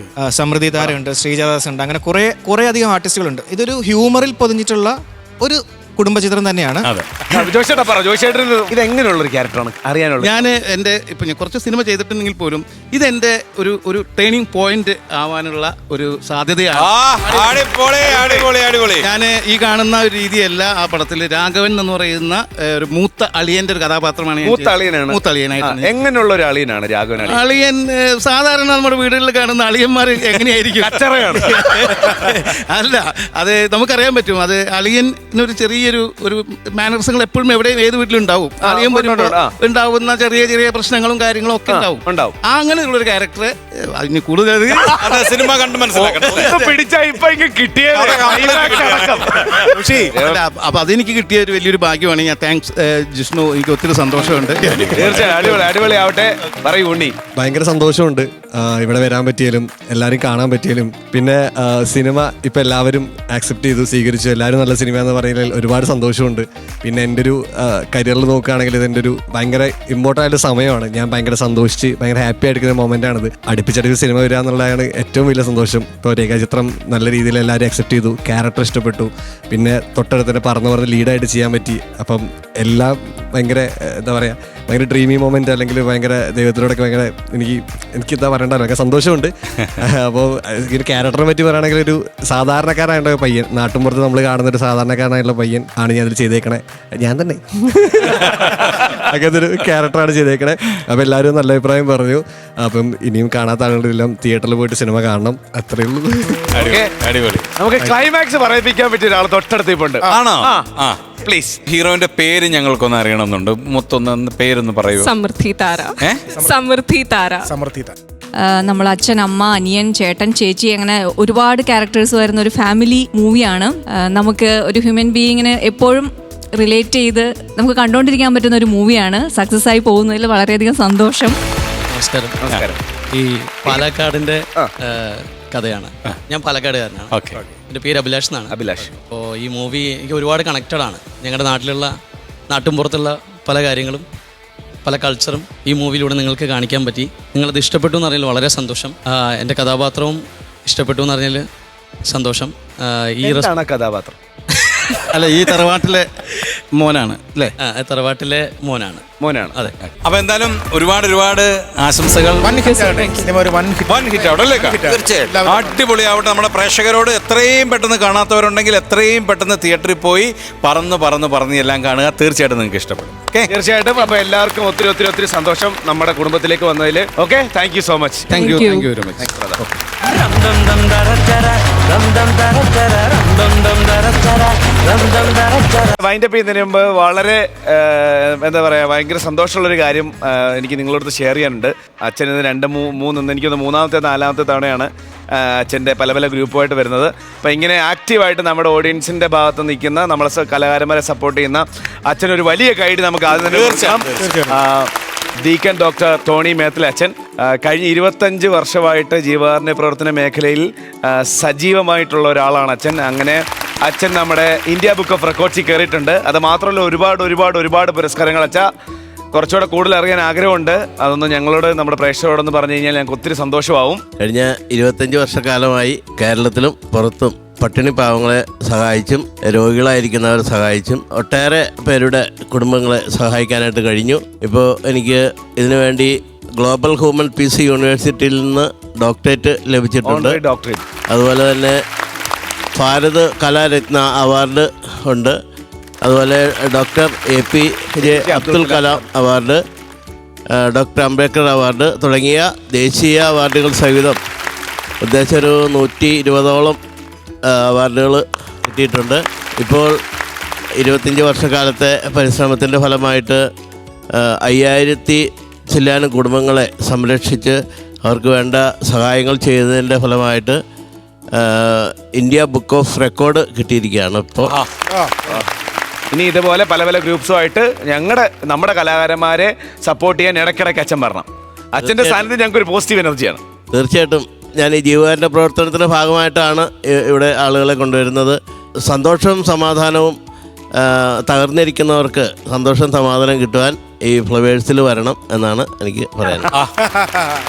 സമൃദ്ധി താരമുണ്ട്, ശ്രീജദാസ് ഉണ്ട്, അങ്ങനെ കുറെ അധികം ആർട്ടിസ്റ്റുകളുണ്ട്. ഇതൊരു ഹ്യൂമറിൽ പൊതിഞ്ഞിട്ടുള്ള ഒരു കുടുംബചിത്രം തന്നെയാണ്. ഇത് എങ്ങനെയുള്ളൊരു ക്യാരക്ടറാണ് അറിയാനുള്ളത്? ഞാൻ എൻ്റെ ഇപ്പം ഞാൻ കുറച്ച് സിനിമ ചെയ്തിട്ടുണ്ടെങ്കിൽ പോലും ഇതെൻ്റെ ഒരു ടേണിംഗ് പോയിന്റ് ആവാനുള്ള ഒരു സാധ്യതയാണ്. ഞാൻ ഈ കാണുന്ന ഒരു രീതിയല്ല ആ പടത്തിൽ. രാഘവൻ എന്ന് പറയുന്ന ഒരു മൂത്ത അളിയന്റെ ഒരു കഥാപാത്രമാണ്. മൂത്ത അളിയനായിട്ട്. എങ്ങനെയുള്ള ഒരു അളിയനാണ് രാഘവൻ? അളിയൻ സാധാരണ നമ്മുടെ വീടുകളിൽ കാണുന്ന അളിയന്മാർ എങ്ങനെയായിരിക്കും? അല്ല, അത് നമുക്കറിയാൻ പറ്റും. അത് അളിയനൊരു ചെറിയ ഒരു മാനർസങ്ങൾ എപ്പോഴും എവിടെയും ഏത് വീട്ടിലും ഉണ്ടാവും. ആദ്യം ഉണ്ടാവുന്ന ചെറിയ പ്രശ്നങ്ങളും കാര്യങ്ങളും ഒക്കെ ഉണ്ടാവും. അങ്ങനെയുള്ള ഒരു ക്യാരക്ടർ അതിന് കൂടുതൽ സിനിമ കണ്ട് അപ്പൊ അതെനിക്ക് കിട്ടിയ ഒരു വലിയൊരു ഭാഗ്യമാണ്. ഞാൻ താങ്ക്സ് ജിഷ്ണു, എനിക്ക് ഒത്തിരി സന്തോഷമുണ്ട്. ഭയങ്കര സന്തോഷമുണ്ട് ഇവിടെ വരാൻ പറ്റിയാലും എല്ലാവരും കാണാൻ പറ്റിയാലും. പിന്നെ സിനിമ ഇപ്പം എല്ലാവരും ആക്സെപ്റ്റ് ചെയ്തു, സ്വീകരിച്ചു. എല്ലാവരും നല്ല സിനിമ എന്ന് പറയുന്നതിൽ ഒരുപാട് സന്തോഷമുണ്ട്. പിന്നെ എൻ്റെ ഒരു കരിയറിൽ നോക്കുകയാണെങ്കിൽ ഇതെൻ്റെ ഒരു ഭയങ്കര ഇമ്പോർട്ടൻ്റ് ആയിട്ട് സമയമാണ്. ഞാൻ ഭയങ്കര സന്തോഷിച്ച് ഭയങ്കര ഹാപ്പി ആയിരിക്കുന്ന മൊമെൻ്റാണിത്. അടുപ്പിച്ചടുപ്പിച്ച് സിനിമ വരിക എന്നുള്ളതാണ് ഏറ്റവും വലിയ സന്തോഷം. ഇപ്പോൾ രേഖാചിത്രം നല്ല രീതിയിൽ എല്ലാവരും അക്സെപ്റ്റ് ചെയ്തു, ക്യാരക്ടർ ഇഷ്ടപ്പെട്ടു. പിന്നെ തൊട്ടടുത്ത് തന്നെ പറഞ്ഞ് ലീഡായിട്ട് ചെയ്യാൻ പറ്റി. അപ്പം എല്ലാം ഭയങ്കര എന്താ പറയുക, ഭയങ്കര ഡ്രീമി മൊമെൻ്റ്, അല്ലെങ്കിൽ ഭയങ്കര ദൈവത്തിനോടൊക്കെ ഭയങ്കര എനിക്കെന്താ പറയണ്ടല്ലോ, ഭയങ്കര സന്തോഷമുണ്ട്. അപ്പോൾ ഒരു ക്യാരക്ടറിനെ പറ്റി പറയുകയാണെങ്കിൽ ഒരു സാധാരണക്കാരായ പയ്യൻ, നാട്ടുമ്പുറത്ത് നമ്മൾ കാണുന്ന ഒരു സാധാരണക്കാരനായിട്ടുള്ള പയ്യൻ ആണ് ഞാൻ അതിൽ ചെയ്തേക്കണേ. ഞാൻ തന്നെ അങ്ങനത്തെ ഒരു ക്യാരക്ടറാണ് ചെയ്തേക്കണേ. അപ്പോൾ എല്ലാവരും നല്ല അഭിപ്രായം പറഞ്ഞു. അപ്പം ഇനിയും കാണാത്ത ആളുകളെല്ലാം തിയേറ്ററിൽ പോയിട്ട് സിനിമ കാണണം. അത്രയേ ഉള്ളൂ. അടിപൊളി. നമുക്ക് ക്ലൈമാക്സ് പറയിപ്പിക്കാൻ പറ്റിയ ഒരാൾ തൊട്ടടുത്തിപ്പുണ്ട്. ആണോ? പ്ലീസ്, ഹീറോയിന്റെ പേര് ഞങ്ങൾക്കൊന്ന് അറിയണമെന്നുണ്ട്. മൊത്തം പേരൊന്ന് പറയൂ. സമൃദ്ധി താര. നമ്മൾ അച്ഛൻ, അമ്മ, അനിയൻ, ചേട്ടൻ, ചേച്ചി, അങ്ങനെ ഒരുപാട് ക്യാരക്ടേഴ്സ് വരുന്ന ഒരു ഫാമിലി മൂവിയാണ്. നമുക്ക് ഒരു ഹ്യൂമൻ ബീയിങ്ങിന് എപ്പോഴും റിലേറ്റ് ചെയ്ത് നമുക്ക് കണ്ടുകൊണ്ടിരിക്കാൻ പറ്റുന്ന ഒരു മൂവിയാണ്. സക്സസ് ആയി പോകുന്നതിൽ വളരെയധികം സന്തോഷം. നമസ്കാരം. ഈ പാലക്കാടിന്റെ കഥയാണ്. ഞാൻ പാലക്കാടുകാരനാണ്. എൻ്റെ പേര് അഭിലാഷ് എന്നാണ്. അപ്പോൾ ഈ മൂവി എനിക്ക് ഒരുപാട് കണക്റ്റഡ് ആണ്. ഞങ്ങളുടെ നാട്ടിൻപുറത്തുള്ള പല കാര്യങ്ങളും പല കൾച്ചറും ഈ മൂവിയിലൂടെ നിങ്ങൾക്ക് കാണിക്കാൻ പറ്റി. നിങ്ങളത് ഇഷ്ടപ്പെട്ടു എന്ന് പറഞ്ഞാൽ വളരെ സന്തോഷം. എൻ്റെ കഥാപാത്രവും ഇഷ്ടപ്പെട്ടു എന്ന് പറഞ്ഞാൽ സന്തോഷം. ഈ കഥാപാത്രം അല്ല, ഈ തറവാട്ടിലെ മോനാണ് അല്ലേ? തറവാട്ടിലെ മോനാണ്. അതെ. അപ്പൊ എന്തായാലും ഒരുപാട് ആശംസകൾ. അടിപൊളിയാവട്ടെ. നമ്മുടെ പ്രേക്ഷകരോട് എത്രയും പെട്ടെന്ന് കാണാത്തവരുണ്ടെങ്കിൽ എത്രയും പെട്ടെന്ന് തിയേറ്ററിൽ പോയി പറന്ന് എല്ലാം കാണുക. തീർച്ചയായിട്ടും നിങ്ങൾക്ക് ഇഷ്ടപ്പെടും. തീർച്ചയായിട്ടും. അപ്പൊ എല്ലാവർക്കും ഒത്തിരി സന്തോഷം നമ്മുടെ കുടുംബത്തിലേക്ക് വന്നതിൽ. Okay, thank you so much. Thank you very much. Wind up ചെയ്യുന്നതിന് മുമ്പ് വളരെ എന്താ പറയാ, ഭയങ്കര സന്തോഷമുള്ളൊരു കാര്യം എനിക്ക് നിങ്ങളോട് ഷെയർ ചെയ്യാനുണ്ട്. അച്ഛൻ ഇത് എനിക്കൊന്ന് മൂന്നാമത്തെ 4ാമത്തെ തവണയാണ് അച്ഛൻ്റെ പല ഗ്രൂപ്പുമായിട്ട് വരുന്നത്. അപ്പം ഇങ്ങനെ ആക്റ്റീവായിട്ട് നമ്മുടെ ഓഡിയൻസിൻ്റെ ഭാഗത്ത് നിൽക്കുന്ന നമ്മളെ കലാകാരന്മാരെ സപ്പോർട്ട് ചെയ്യുന്ന അച്ഛനൊരു വലിയ കൈഡ് നമുക്ക് ആദ്യം തന്നെ തീർച്ചയായും. ഡീക്കൻ ഡോക്ടർ ടോണി മേത്തൽ അച്ഛൻ കഴിഞ്ഞ 25 വർഷമായിട്ട് ജീവകാരുണ്യ പ്രവർത്തന മേഖലയിൽ സജീവമായിട്ടുള്ള ഒരാളാണ് അച്ഛൻ. അങ്ങനെ അച്ഛൻ നമ്മുടെ ഇന്ത്യ ബുക്ക് ഓഫ് റെക്കോർഡ്സിൽ കയറിയിട്ടുണ്ട്. അത് മാത്രമല്ല ഒരുപാട് പുരസ്കാരങ്ങൾ അച്ഛ കുറച്ചുകൂടെ കൂടുതൽ അറിയാൻ ആഗ്രഹമുണ്ട്. അതൊന്ന് ഞങ്ങളോട് നമ്മുടെ പ്രേക്ഷകരോടൊന്ന് പറഞ്ഞു കഴിഞ്ഞാൽ ഞങ്ങൾക്ക് ഒത്തിരി സന്തോഷമാവും. കഴിഞ്ഞ 25 വർഷക്കാലമായി കേരളത്തിലും പുറത്തും പട്ടിണി പാവങ്ങളെ സഹായിച്ചും രോഗികളായിരിക്കുന്നവരെ സഹായിച്ചും ഒട്ടേറെ പേരുടെ കുടുംബങ്ങളെ സഹായിക്കാനായിട്ട് കഴിഞ്ഞു. ഇപ്പോൾ എനിക്ക് ഇതിനു വേണ്ടി ഗ്ലോബൽ ഹ്യൂമൻ പീസ് യൂണിവേഴ്സിറ്റിയിൽ നിന്ന് ഡോക്ടറേറ്റ് ലഭിച്ചിട്ടുണ്ട്. അതുപോലെ തന്നെ ഭാരത് കലാരത്ന അവാർഡ് ഉണ്ട്. അതുപോലെ doctor APJ Abdul Kalam award, doctor Ambedkar award തുടങ്ങിയ ദേശീയ അവാർഡുകൾ സഹിതം ഉദ്ദേശം ഒരു 120ഓളം അവാർഡുകൾ കിട്ടിയിട്ടുണ്ട്. ഇപ്പോൾ 25 വർഷക്കാലത്തെ പരിശ്രമത്തിൻ്റെ ഫലമായിട്ട് 5000 ചില്ലാനും കുടുംബങ്ങളെ സംരക്ഷിച്ച് അവർക്ക് വേണ്ട സഹായങ്ങൾ ചെയ്തതിൻ്റെ ഫലമായിട്ട് ഇന്ത്യ ബുക്ക് ഓഫ് റെക്കോർഡ് കിട്ടിയിരിക്കുകയാണ്. ഇപ്പോൾ ഇനി ഇതുപോലെ പല പല ഗ്രൂപ്പ്സുമായിട്ട് നമ്മുടെ കലാകാരന്മാരെ സപ്പോർട്ട് ചെയ്യാൻ ഇടയ്ക്കിടയ്ക്ക് അച്ഛൻ വരണം. അച്ഛൻ്റെ സാന്നിധ്യം ഞങ്ങൾക്ക് ഒരു പോസിറ്റീവ് എനർജിയാണ്. തീർച്ചയായിട്ടും ഞാൻ ഈ ജീവകാരുണ്യ പ്രവർത്തനത്തിൻ്റെ ഭാഗമായിട്ടാണ് ഇവിടെ ആളുകളെ കൊണ്ടുവരുന്നത്. സന്തോഷവും സമാധാനവും തകർന്നിരിക്കുന്നവർക്ക് സന്തോഷം സമാധാനം കിട്ടുവാൻ ഈ ഫ്ലവേഴ്സിൽ വരണം എന്നാണ് എനിക്ക് പറയാനുള്ളത്.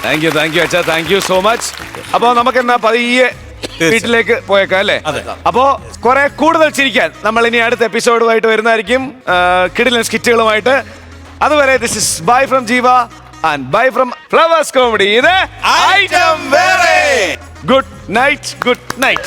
താങ്ക് യു അച്ഛാ, താങ്ക് യു സോ മച്ച്. അപ്പോൾ നമുക്ക് എന്നാ പതിയെ വീട്ടിലേക്ക് പോയേക്കാം അല്ലേ? അപ്പോ കുറെ കൂടുതൽ ചിരിക്കാൻ നമ്മൾ ഇനി അടുത്ത എപ്പിസോഡുമായിട്ട് വരുന്നതായിരിക്കും, കിടിലൻ സ്കിറ്റുകളുമായിട്ട്. അതുവരെ ദിസ് ഇസ് ബൈ ഫ്രം ജീവ and bye from flowers comedy. ഇത് ഐറ്റം വേറെ. Good night, good night.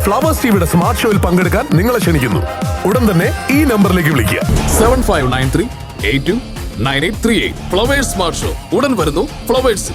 Flowers ടിവിയുടെ സ്മാർട്ട് ഷോയിൽ പങ്കെടുക്കാൻ നിങ്ങളെ ക്ഷണിക്കുന്നു. ഉടൻ തന്നെ ഈ നമ്പറിലേക്ക് വിളിക്കുക. 7593829838. ഫ്ലവേഴ്സ് സ്മാർട്ട് ഷോ ഉടൻ വരുന്നു ഫ്ലവേഴ്സ്.